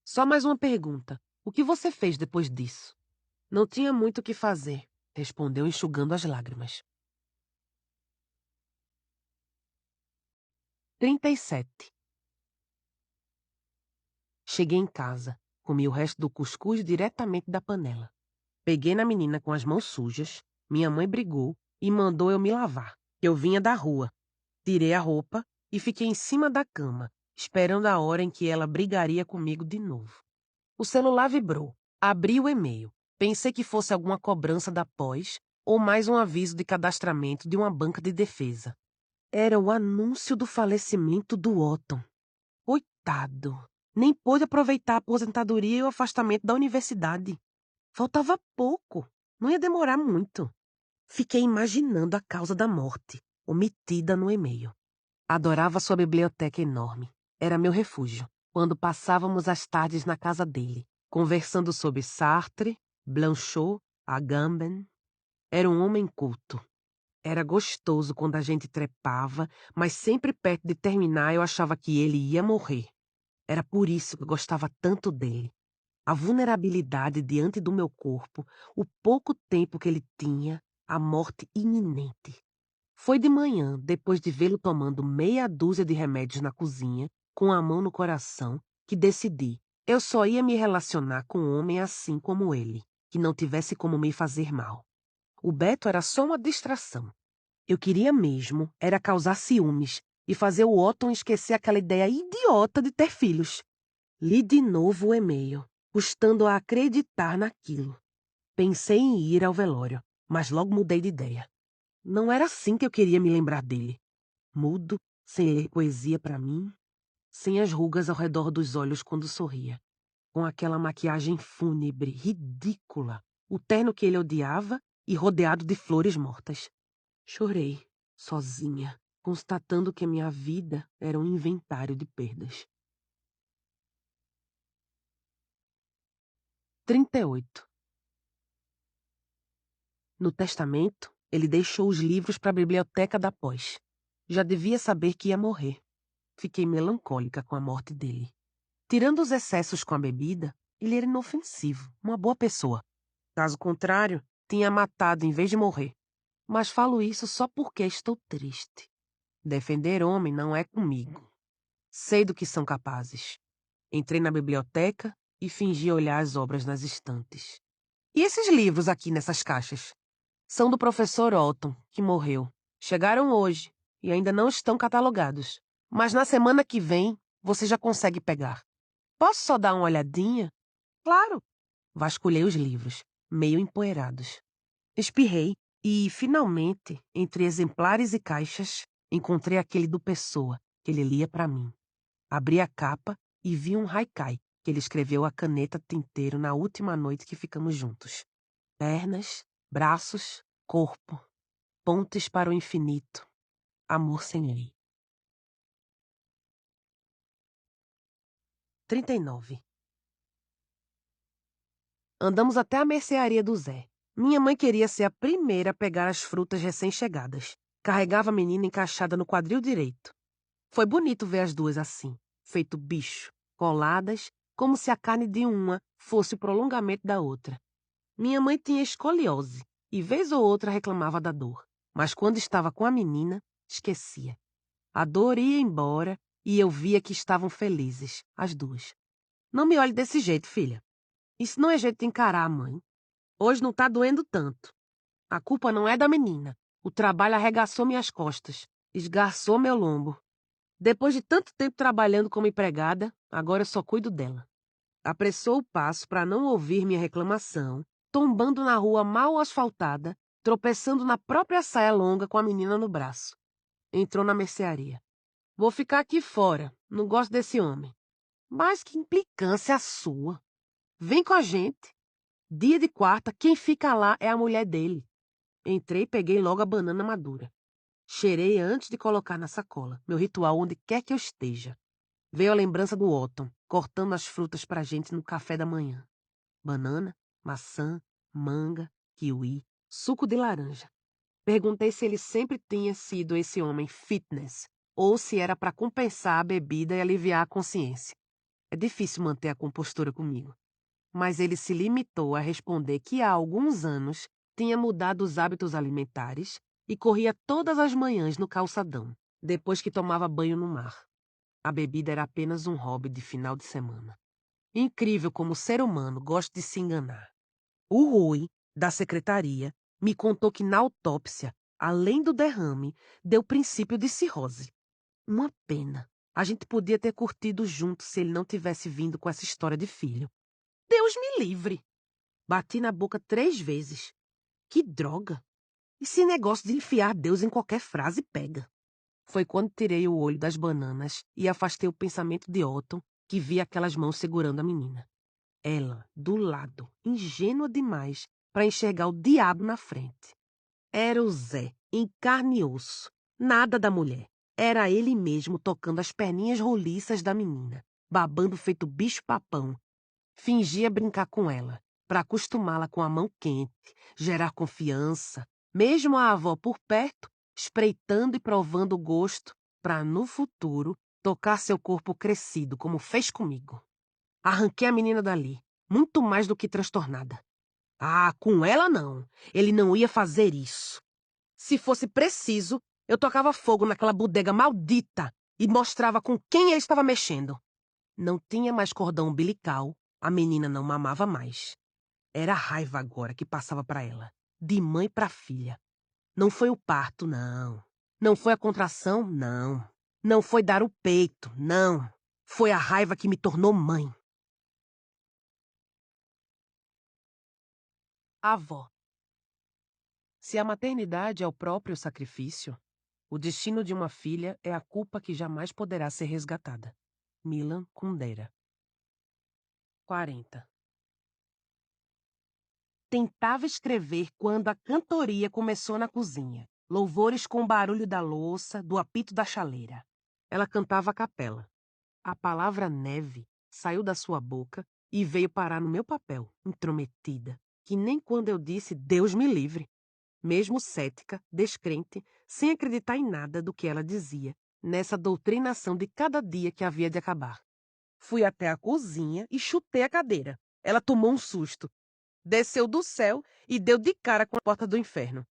Só mais uma pergunta. O que você fez depois disso? Não tinha muito o que fazer, respondeu enxugando as lágrimas. 37. Cheguei em casa, comi o resto do cuscuz diretamente da panela. Peguei na menina com as mãos sujas, minha mãe brigou e mandou eu me lavar. Eu vinha da rua. Tirei a roupa e fiquei em cima da cama, esperando a hora em que ela brigaria comigo de novo. O celular vibrou. Abri o e-mail. Pensei que fosse alguma cobrança da pós ou mais um aviso de cadastramento de uma banca de defesa. Era o anúncio do falecimento do Otton. Coitado! Nem pôde aproveitar a aposentadoria e o afastamento da universidade. Faltava pouco. Não ia demorar muito. Fiquei imaginando a causa da morte, omitida no e-mail. Adorava sua biblioteca enorme. Era meu refúgio, quando passávamos as tardes na casa dele, conversando sobre Sartre, Blanchot, Agamben. Era um homem culto. Era gostoso quando a gente trepava, mas sempre perto de terminar eu achava que ele ia morrer. Era por isso que eu gostava tanto dele. A vulnerabilidade diante do meu corpo, o pouco tempo que ele tinha, a morte iminente. Foi de manhã, depois de vê-lo tomando meia dúzia de remédios na cozinha, com a mão no coração, que decidi. Eu só ia me relacionar com um homem assim como ele, que não tivesse como me fazer mal. O Beto era só uma distração. Eu queria mesmo era causar ciúmes e fazer o Otton esquecer aquela ideia idiota de ter filhos. Li de novo o e-mail, custando a acreditar naquilo. Pensei em ir ao velório, mas logo mudei de ideia. Não era assim que eu queria me lembrar dele. Mudo, sem ler poesia para mim, sem as rugas ao redor dos olhos quando sorria, com aquela maquiagem fúnebre, ridícula, o terno que ele odiava e rodeado de flores mortas. Chorei, sozinha, constatando que minha vida era um inventário de perdas. 38. No testamento, ele deixou os livros para a biblioteca da pós. Já devia saber que ia morrer. Fiquei melancólica com a morte dele. Tirando os excessos com a bebida, ele era inofensivo, uma boa pessoa. Caso contrário, tinha matado em vez de morrer. Mas falo isso só porque estou triste. Defender homem não é comigo. Sei do que são capazes. Entrei na biblioteca e fingi olhar as obras nas estantes. E esses livros aqui nessas caixas? São do professor Otton, que morreu. Chegaram hoje e ainda não estão catalogados. Mas na semana que vem você já consegue pegar. Posso só dar uma olhadinha? Claro. Vasculhei os livros, meio empoeirados. Espirrei e, finalmente, entre exemplares e caixas, encontrei aquele do Pessoa, que ele lia para mim. Abri a capa e vi um haikai que ele escreveu a caneta tinteiro na última noite que ficamos juntos. Pernas, braços, corpo, pontes para o infinito, amor sem lei. 39. Andamos até a mercearia do Zé. Minha mãe queria ser a primeira a pegar as frutas recém-chegadas. Carregava a menina encaixada no quadril direito. Foi bonito ver as duas assim, feito bicho, coladas, como se a carne de uma fosse o prolongamento da outra. Minha mãe tinha escoliose e vez ou outra reclamava da dor, mas quando estava com a menina, esquecia. A dor ia embora e eu via que estavam felizes, as duas. Não me olhe desse jeito, filha. Isso não é jeito de encarar a mãe. Hoje não tá doendo tanto. A culpa não é da menina. O trabalho arregaçou minhas costas, esgarçou meu lombo. Depois de tanto tempo trabalhando como empregada, agora eu só cuido dela. Apressou o passo para não ouvir minha reclamação, tombando na rua mal asfaltada, tropeçando na própria saia longa com a menina no braço. Entrou na mercearia. Vou ficar aqui fora, não gosto desse homem. Mas que implicância a sua. Vem com a gente. Dia de quarta, quem fica lá é a mulher dele. Entrei e peguei logo a banana madura. Cheirei antes de colocar na sacola, meu ritual onde quer que eu esteja. Veio a lembrança do Otton, cortando as frutas pra gente no café da manhã. Banana, maçã, manga, kiwi, suco de laranja. Perguntei se ele sempre tinha sido esse homem fitness, ou se era para compensar a bebida e aliviar a consciência. É difícil manter a compostura comigo. Mas ele se limitou a responder que há alguns anos tinha mudado os hábitos alimentares e corria todas as manhãs no calçadão, depois que tomava banho no mar. A bebida era apenas um hobby de final de semana. Incrível como o ser humano gosta de se enganar. O Rui, da secretaria, me contou que na autópsia, além do derrame, deu princípio de cirrose. Uma pena. A gente podia ter curtido junto se ele não tivesse vindo com essa história de filho. Deus me livre! Bati na boca 3 vezes. Que droga! Esse negócio de enfiar Deus em qualquer frase pega. Foi quando tirei o olho das bananas e afastei o pensamento de Otton que vi aquelas mãos segurando a menina. Ela, do lado, ingênua demais para enxergar o diabo na frente. Era o Zé, em carne e osso. Nada da mulher. Era ele mesmo tocando as perninhas roliças da menina, babando feito bicho-papão. Fingia brincar com ela, para acostumá-la com a mão quente, gerar confiança, mesmo a avó por perto, espreitando e provando o gosto, para, no futuro, tocar seu corpo crescido, como fez comigo. Arranquei a menina dali, muito mais do que transtornada. Ah, com ela não. Ele não ia fazer isso. Se fosse preciso, eu tocava fogo naquela bodega maldita e mostrava com quem ele estava mexendo. Não tinha mais cordão umbilical, a menina não mamava mais. Era a raiva agora que passava para ela, de mãe para filha. Não foi o parto, não. Não foi a contração, não. Não foi dar o peito, não. Foi a raiva que me tornou mãe. Avó. Se a maternidade é o próprio sacrifício, o destino de uma filha é a culpa que jamais poderá ser resgatada. Milan Kundera. 40. Tentava escrever quando a cantoria começou na cozinha. Louvores com o barulho da louça, do apito da chaleira. Ela cantava a capela. A palavra neve saiu da sua boca e veio parar no meu papel, intrometida, que nem quando eu disse Deus me livre. Mesmo cética, descrente, sem acreditar em nada do que ela dizia, nessa doutrinação de cada dia que havia de acabar. Fui até a cozinha e chutei a cadeira. Ela tomou um susto. Desceu do céu e deu de cara com a porta do inferno.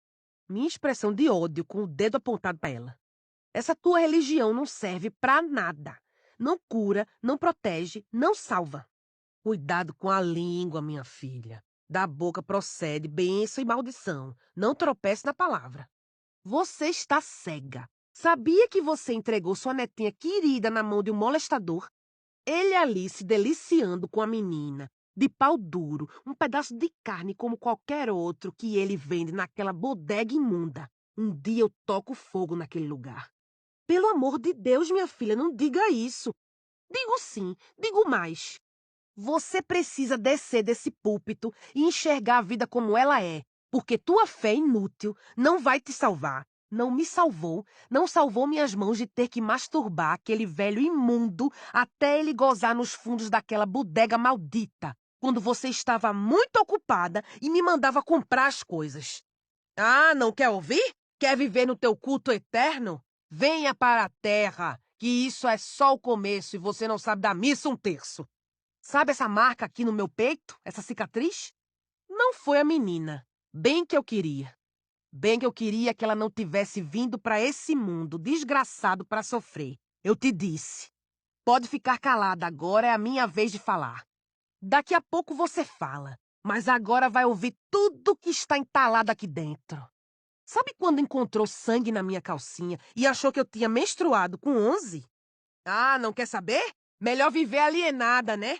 Minha expressão de ódio com o dedo apontado para ela. Essa tua religião não serve para nada. Não cura, não protege, não salva. Cuidado com a língua, minha filha. Da boca procede bênção e maldição. Não tropece na palavra. Você está cega. Sabia que você entregou sua netinha querida na mão de um molestador? Ele ali se deliciando com a menina, de pau duro, um pedaço de carne como qualquer outro que ele vende naquela bodega imunda. Um dia eu toco fogo naquele lugar. Pelo amor de Deus, minha filha, não diga isso. Digo sim, digo mais. Você precisa descer desse púlpito e enxergar a vida como ela é, porque tua fé inútil não vai te salvar. Não me salvou, não salvou minhas mãos de ter que masturbar aquele velho imundo até ele gozar nos fundos daquela bodega maldita, quando você estava muito ocupada e me mandava comprar as coisas. Ah, não quer ouvir? Quer viver no teu culto eterno? Venha para a terra, que isso é só o começo e você não sabe da missa um terço. Sabe essa marca aqui no meu peito? Essa cicatriz? Não foi a menina. Bem que eu queria. Bem que eu queria que ela não tivesse vindo para esse mundo desgraçado para sofrer. Eu te disse. Pode ficar calada, agora é a minha vez de falar. Daqui a pouco você fala, mas agora vai ouvir tudo que está entalado aqui dentro. Sabe quando encontrou sangue na minha calcinha e achou que eu tinha menstruado com 11? Ah, não quer saber? Melhor viver alienada, né?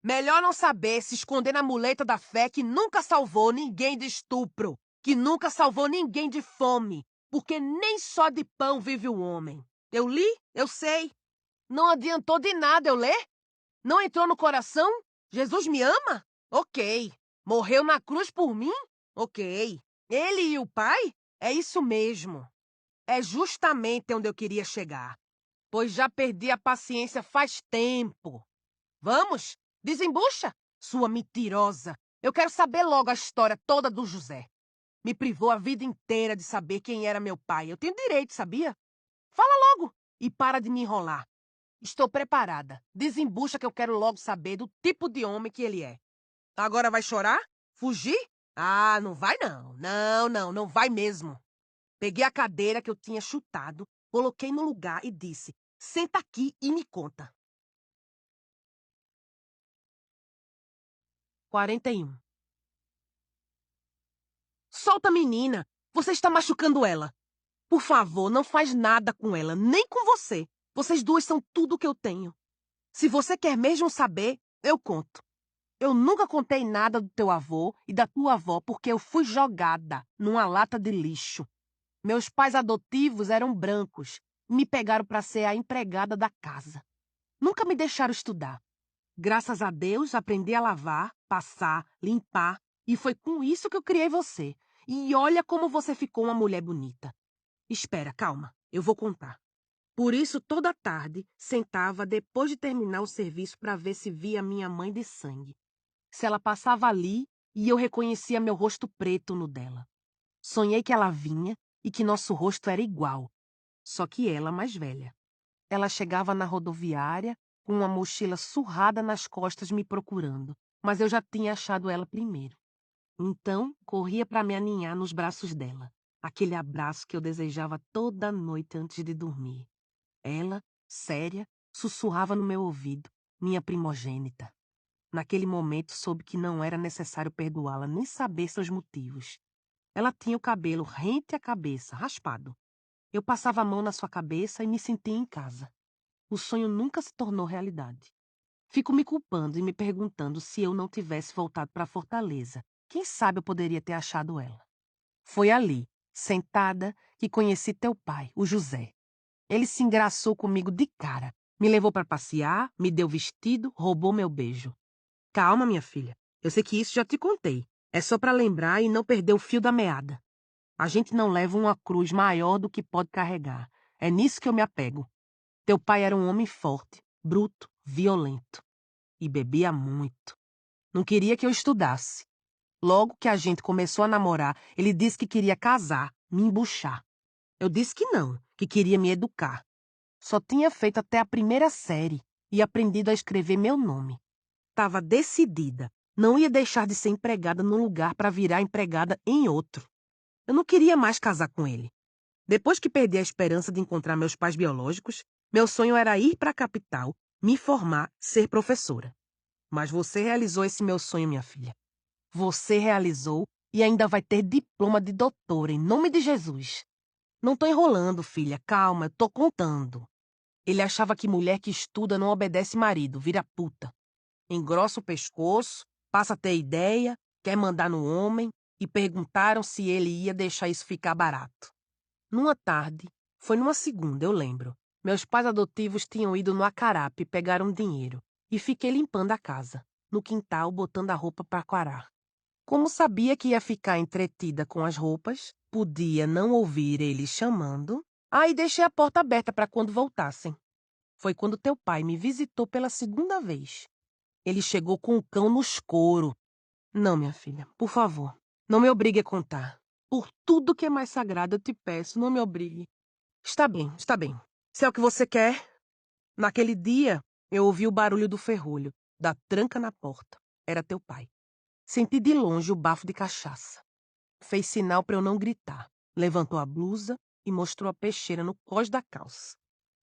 Melhor não saber se esconder na muleta da fé que nunca salvou ninguém de estupro, que nunca salvou ninguém de fome, porque nem só de pão vive o homem. Eu li, eu sei. Não adiantou de nada eu ler? Não entrou no coração? Jesus me ama? Ok. Morreu na cruz por mim? Ok. Ele e o Pai? É isso mesmo. É justamente onde eu queria chegar, pois já perdi a paciência faz tempo. Vamos? Desembucha, sua mentirosa. Eu quero saber logo a história toda do José. Me privou a vida inteira de saber quem era meu pai. Eu tenho direito, sabia? Fala logo e para de me enrolar. Estou preparada. Desembucha que eu quero logo saber do tipo de homem que ele é. Agora vai chorar? Fugir? Ah, não vai não. Não vai mesmo. Peguei a cadeira que eu tinha chutado, coloquei no lugar e disse: senta aqui e me conta. 41. Solta a menina! Você está machucando ela. Por favor, não faz nada com ela, nem com você. Vocês duas são tudo o que eu tenho. Se você quer mesmo saber, eu conto. Eu nunca contei nada do teu avô e da tua avó porque eu fui jogada numa lata de lixo. Meus pais adotivos eram brancos e me pegaram para ser a empregada da casa. Nunca me deixaram estudar. Graças a Deus, aprendi a lavar, passar, limpar, e foi com isso que eu criei você. E olha como você ficou uma mulher bonita. Espera, calma, eu vou contar. Por isso, toda tarde, sentava depois de terminar o serviço para ver se via minha mãe de sangue. Se ela passava ali e eu reconhecia meu rosto preto no dela. Sonhei que ela vinha e que nosso rosto era igual, só que ela mais velha. Ela chegava na rodoviária com uma mochila surrada nas costas me procurando, mas eu já tinha achado ela primeiro. Então, corria para me aninhar nos braços dela, aquele abraço que eu desejava toda noite antes de dormir. Ela, séria, sussurrava no meu ouvido, minha primogênita. Naquele momento soube que não era necessário perdoá-la nem saber seus motivos. Ela tinha o cabelo rente à cabeça, raspado. Eu passava a mão na sua cabeça e me sentia em casa. O sonho nunca se tornou realidade. Fico me culpando e me perguntando se eu não tivesse voltado para Fortaleza. Quem sabe eu poderia ter achado ela. Foi ali, sentada, que conheci teu pai, o José. Ele se engraçou comigo de cara. Me levou para passear, me deu vestido, roubou meu beijo. Calma, minha filha. Eu sei que isso já te contei. É só para lembrar e não perder o fio da meada. A gente não leva uma cruz maior do que pode carregar. É nisso que eu me apego. Teu pai era um homem forte, bruto, violento. E bebia muito. Não queria que eu estudasse. Logo que a gente começou a namorar, ele disse que queria casar, me embuchar. Eu disse que não, que queria me educar. Só tinha feito até a primeira série e aprendido a escrever meu nome. Estava decidida. Não ia deixar de ser empregada num lugar para virar empregada em outro. Eu não queria mais casar com ele. Depois que perdi a esperança de encontrar meus pais biológicos, meu sonho era ir para a capital, me formar, ser professora. Mas você realizou esse meu sonho, minha filha. Você realizou e ainda vai ter diploma de doutora, em nome de Jesus. Não tô enrolando, filha. Calma, eu tô contando. Ele achava que mulher que estuda não obedece marido, vira puta. Engrossa o pescoço, passa a ter ideia, quer mandar no homem, e perguntaram se ele ia deixar isso ficar barato. Numa tarde, foi numa segunda, eu lembro. Meus pais adotivos tinham ido no Acarape pegar um dinheiro e fiquei limpando a casa, no quintal botando a roupa para quarar. Como sabia que ia ficar entretida com as roupas, podia não ouvir eles chamando, aí deixei a porta aberta para quando voltassem. Foi quando teu pai me visitou pela segunda vez. Ele chegou com o cão nos couro. Não, minha filha, por favor, não me obrigue a contar. Por tudo que é mais sagrado, eu te peço, não me obrigue. Está bem, está bem. Se é o que você quer. Naquele dia, eu ouvi o barulho do ferrolho, da tranca na porta. Era teu pai. Senti de longe o bafo de cachaça. Fez sinal para eu não gritar. Levantou a blusa e mostrou a peixeira no cós da calça.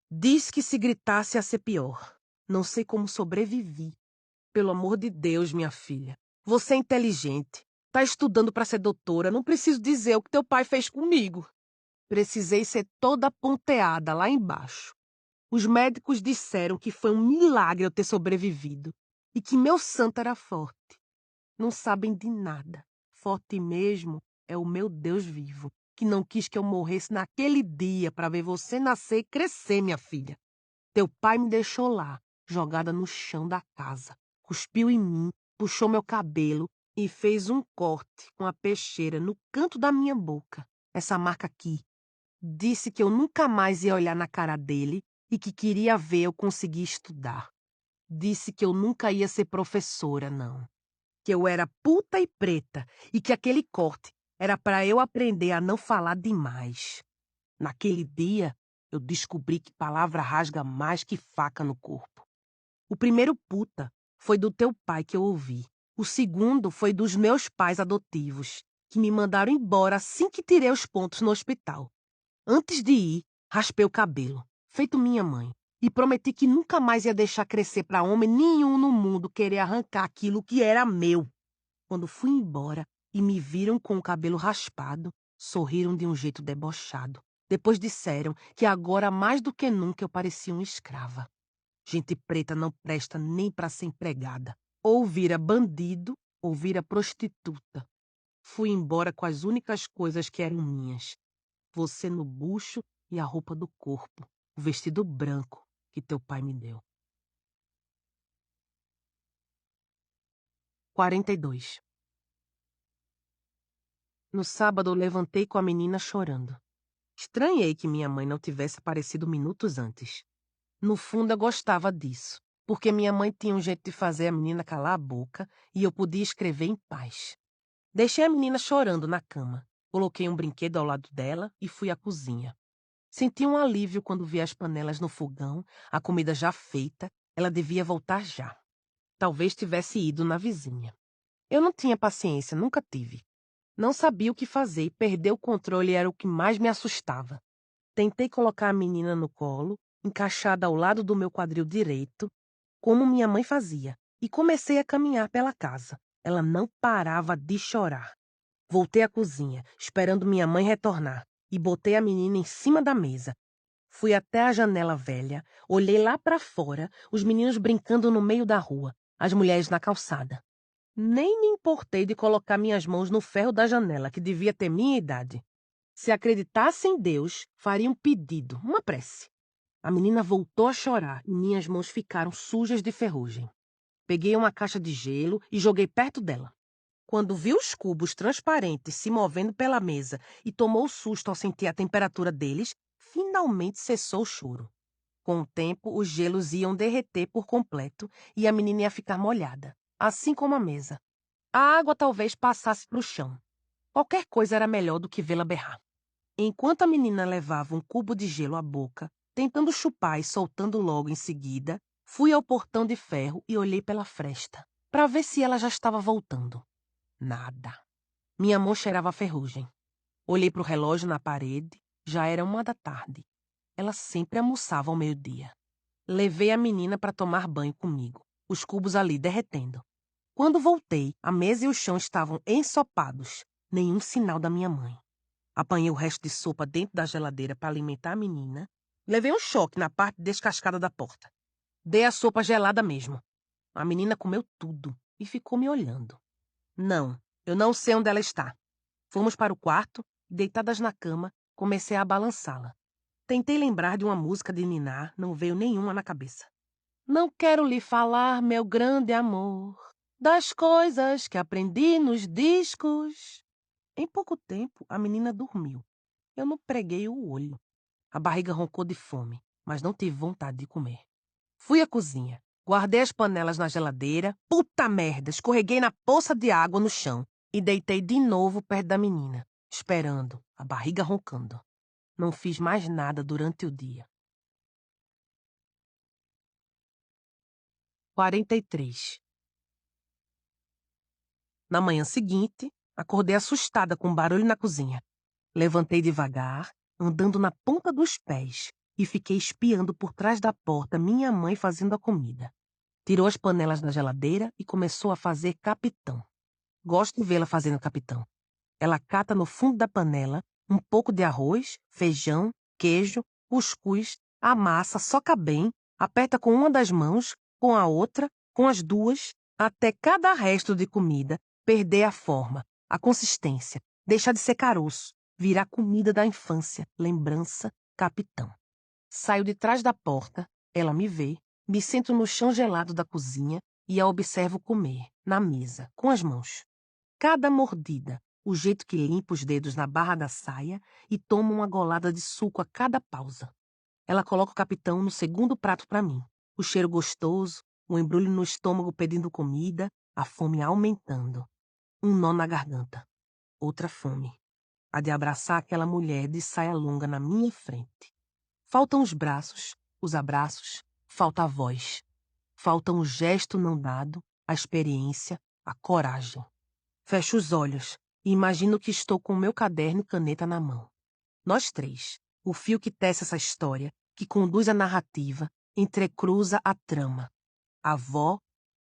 Disse que se gritasse ia ser pior. Não sei como sobrevivi. Pelo amor de Deus, minha filha. Você é inteligente. Tá estudando para ser doutora. Não preciso dizer o que teu pai fez comigo. Precisei ser toda ponteada lá embaixo. Os médicos disseram que foi um milagre eu ter sobrevivido e que meu santo era forte. Não sabem de nada. Forte mesmo é o meu Deus vivo, que não quis que eu morresse naquele dia para ver você nascer e crescer, minha filha. Teu pai me deixou lá, jogada no chão da casa. Cuspiu em mim, puxou meu cabelo e fez um corte com a peixeira no canto da minha boca. Essa marca aqui. Disse que eu nunca mais ia olhar na cara dele e que queria ver eu conseguir estudar. Disse que eu nunca ia ser professora, não. Que eu era puta e preta e que aquele corte era para eu aprender a não falar demais. Naquele dia, eu descobri que palavra rasga mais que faca no corpo. O primeiro puta foi do teu pai que eu ouvi. O segundo foi dos meus pais adotivos, que me mandaram embora assim que tirei os pontos no hospital. Antes de ir, raspei o cabelo, feito minha mãe, e prometi que nunca mais ia deixar crescer para homem nenhum no mundo querer arrancar aquilo que era meu. Quando fui embora e me viram com o cabelo raspado, sorriram de um jeito debochado. Depois disseram que agora mais do que nunca eu parecia uma escrava. Gente preta não presta nem para ser empregada. Ou vira bandido, ou vira prostituta. Fui embora com as únicas coisas que eram minhas. Você no bucho e a roupa do corpo, o vestido branco que teu pai me deu. 42. No sábado, levantei com a menina chorando. Estranhei que minha mãe não tivesse aparecido minutos antes. No fundo, eu gostava disso, porque minha mãe tinha um jeito de fazer a menina calar a boca e eu podia escrever em paz. Deixei a menina chorando na cama, coloquei um brinquedo ao lado dela e fui à cozinha. Senti um alívio quando vi as panelas no fogão, a comida já feita, ela devia voltar já. Talvez tivesse ido na vizinha. Eu não tinha paciência, nunca tive. Não sabia o que fazer e perder o controle era o que mais me assustava. Tentei colocar a menina no colo, encaixada ao lado do meu quadril direito, como minha mãe fazia, e comecei a caminhar pela casa. Ela não parava de chorar. Voltei à cozinha, esperando minha mãe retornar, e botei a menina em cima da mesa. Fui até a janela velha, olhei lá para fora, os meninos brincando no meio da rua, as mulheres na calçada. Nem me importei de colocar minhas mãos no ferro da janela, que devia ter minha idade. Se acreditasse em Deus, faria um pedido, uma prece. A menina voltou a chorar e minhas mãos ficaram sujas de ferrugem. Peguei uma caixa de gelo e joguei perto dela. Quando vi os cubos transparentes se movendo pela mesa e tomou susto ao sentir a temperatura deles, finalmente cessou o choro. Com o tempo, os gelos iam derreter por completo e a menina ia ficar molhada, assim como a mesa. A água talvez passasse para o chão. Qualquer coisa era melhor do que vê-la berrar. Enquanto a menina levava um cubo de gelo à boca, tentando chupar e soltando logo em seguida, fui ao portão de ferro e olhei pela fresta, para ver se ela já estava voltando. Nada. Minha mão cheirava a ferrugem. Olhei para o relógio na parede. Já era 1 da tarde. Ela sempre almoçava ao meio-dia. Levei a menina para tomar banho comigo, os cubos ali derretendo. Quando voltei, a mesa e o chão estavam ensopados. Nenhum sinal da minha mãe. Apanhei o resto de sopa dentro da geladeira para alimentar a menina. Levei um choque na parte descascada da porta. Dei a sopa gelada mesmo. A menina comeu tudo e ficou me olhando. Não, eu não sei onde ela está. Fomos para o quarto e, deitadas na cama, comecei a balançá-la. Tentei lembrar de uma música de ninar, não veio nenhuma na cabeça. Não quero lhe falar, meu grande amor, das coisas que aprendi nos discos. Em pouco tempo, a menina dormiu. Eu não preguei o olho. A barriga roncou de fome, mas não tive vontade de comer. Fui à cozinha. Guardei as panelas na geladeira. Puta merda! Escorreguei na poça de água no chão e deitei de novo perto da menina, esperando, a barriga roncando. Não fiz mais nada durante o dia. 43. Na manhã seguinte, acordei assustada com um barulho na cozinha. Levantei devagar, andando na ponta dos pés, e fiquei espiando por trás da porta minha mãe fazendo a comida. Tirou as panelas da geladeira e começou a fazer capitão. Gosto de vê-la fazendo capitão. Ela cata no fundo da panela um pouco de arroz, feijão, queijo, cuscuz, amassa, soca bem, aperta com uma das mãos, com a outra, com as duas, até cada resto de comida perder a forma, a consistência, deixar de ser caroço, virar comida da infância, lembrança, capitão. Saio de trás da porta, ela me vê, me sento no chão gelado da cozinha e a observo comer, na mesa, com as mãos. Cada mordida, o jeito que limpa os dedos na barra da saia e toma uma golada de suco a cada pausa. Ela coloca o capitão no segundo prato para mim. O cheiro gostoso, o embrulho no estômago pedindo comida, a fome aumentando. Um nó na garganta. Outra fome. A de abraçar aquela mulher de saia longa na minha frente. Faltam os abraços, falta a voz. Faltam o gesto não dado, a experiência, a coragem. Fecho os olhos e imagino que estou com o meu caderno e caneta na mão. Nós três, o fio que tece essa história, que conduz a narrativa, entrecruza a trama. Avó,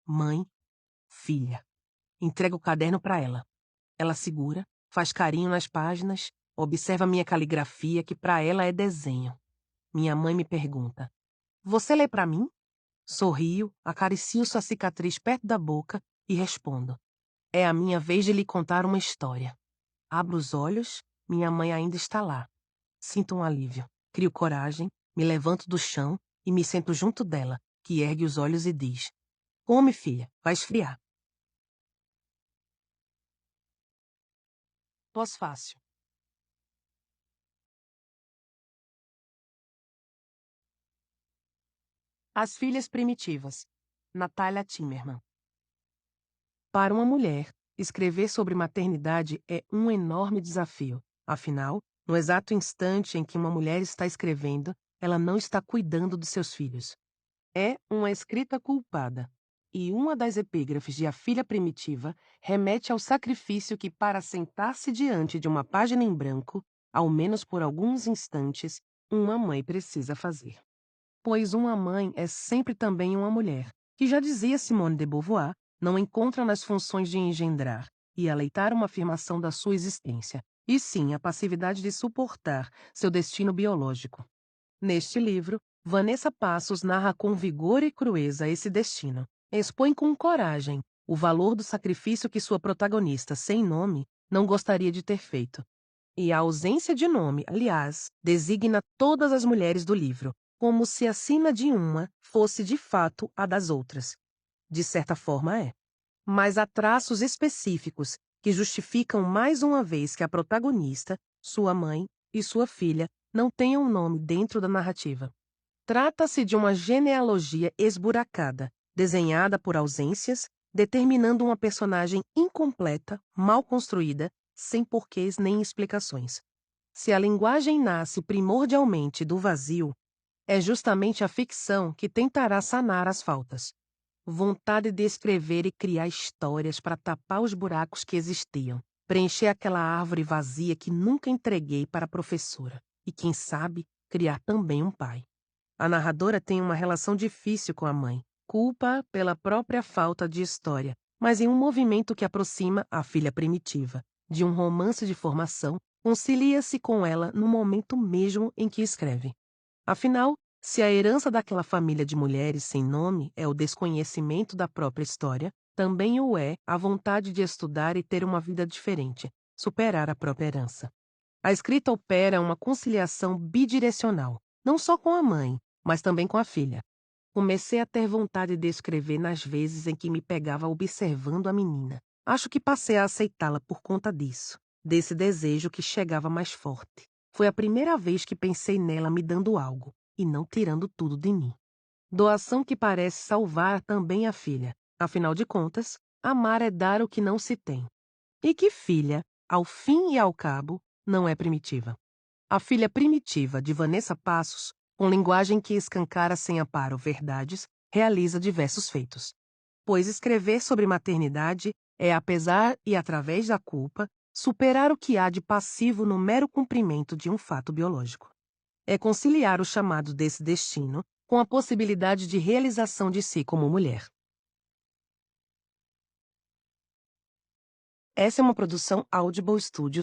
mãe, filha. Entrego o caderno para ela. Ela segura, faz carinho nas páginas, observa minha caligrafia, que para ela é desenho. Minha mãe me pergunta: Você lê para mim? Sorrio, acaricio sua cicatriz perto da boca e respondo. É a minha vez de lhe contar uma história. Abro os olhos, minha mãe ainda está lá. Sinto um alívio, crio coragem, me levanto do chão e me sento junto dela, que ergue os olhos e diz: Come, filha, vai esfriar. Pós-fácil. As Filhas Primitivas. Natália Timmerman. Para uma mulher, escrever sobre maternidade é um enorme desafio. Afinal, no exato instante em que uma mulher está escrevendo, ela não está cuidando dos seus filhos. É uma escrita culpada. E uma das epígrafes de A Filha Primitiva remete ao sacrifício que, para sentar-se diante de uma página em branco, ao menos por alguns instantes, uma mãe precisa fazer. Pois uma mãe é sempre também uma mulher, que já dizia Simone de Beauvoir, não encontra nas funções de engendrar e aleitar uma afirmação da sua existência, e sim a passividade de suportar seu destino biológico. Neste livro, Vanessa Passos narra com vigor e crueza esse destino. Expõe com coragem o valor do sacrifício que sua protagonista, sem nome, não gostaria de ter feito. E a ausência de nome, aliás, designa todas as mulheres do livro, como se a sina de uma fosse de fato a das outras. De certa forma é. Mas há traços específicos que justificam mais uma vez que a protagonista, sua mãe e sua filha não tenham um nome dentro da narrativa. Trata-se de uma genealogia esburacada, desenhada por ausências, determinando uma personagem incompleta, mal construída, sem porquês nem explicações. Se a linguagem nasce primordialmente do vazio, é justamente a ficção que tentará sanar as faltas. Vontade de escrever e criar histórias para tapar os buracos que existiam, preencher aquela árvore vazia que nunca entreguei para a professora e, quem sabe, criar também um pai. A narradora tem uma relação difícil com a mãe, culpa pela própria falta de história, mas em um movimento que aproxima a filha primitiva de um romance de formação, concilia-se com ela no momento mesmo em que escreve. Afinal, se a herança daquela família de mulheres sem nome é o desconhecimento da própria história, também o é a vontade de estudar e ter uma vida diferente, superar a própria herança. A escrita opera uma conciliação bidirecional, não só com a mãe, mas também com a filha. Comecei a ter vontade de escrever nas vezes em que me pegava observando a menina. Acho que passei a aceitá-la por conta disso, desse desejo que chegava mais forte. Foi a primeira vez que pensei nela me dando algo, e não tirando tudo de mim. Doação que parece salvar também a filha. Afinal de contas, amar é dar o que não se tem. E que filha, ao fim e ao cabo, não é primitiva. A Filha Primitiva, de Vanessa Passos, com linguagem que escancara sem aparo verdades, realiza diversos feitos. Pois escrever sobre maternidade é, apesar e através da culpa, superar o que há de passivo no mero cumprimento de um fato biológico. É conciliar o chamado desse destino com a possibilidade de realização de si como mulher. Essa é uma produção Audible Studio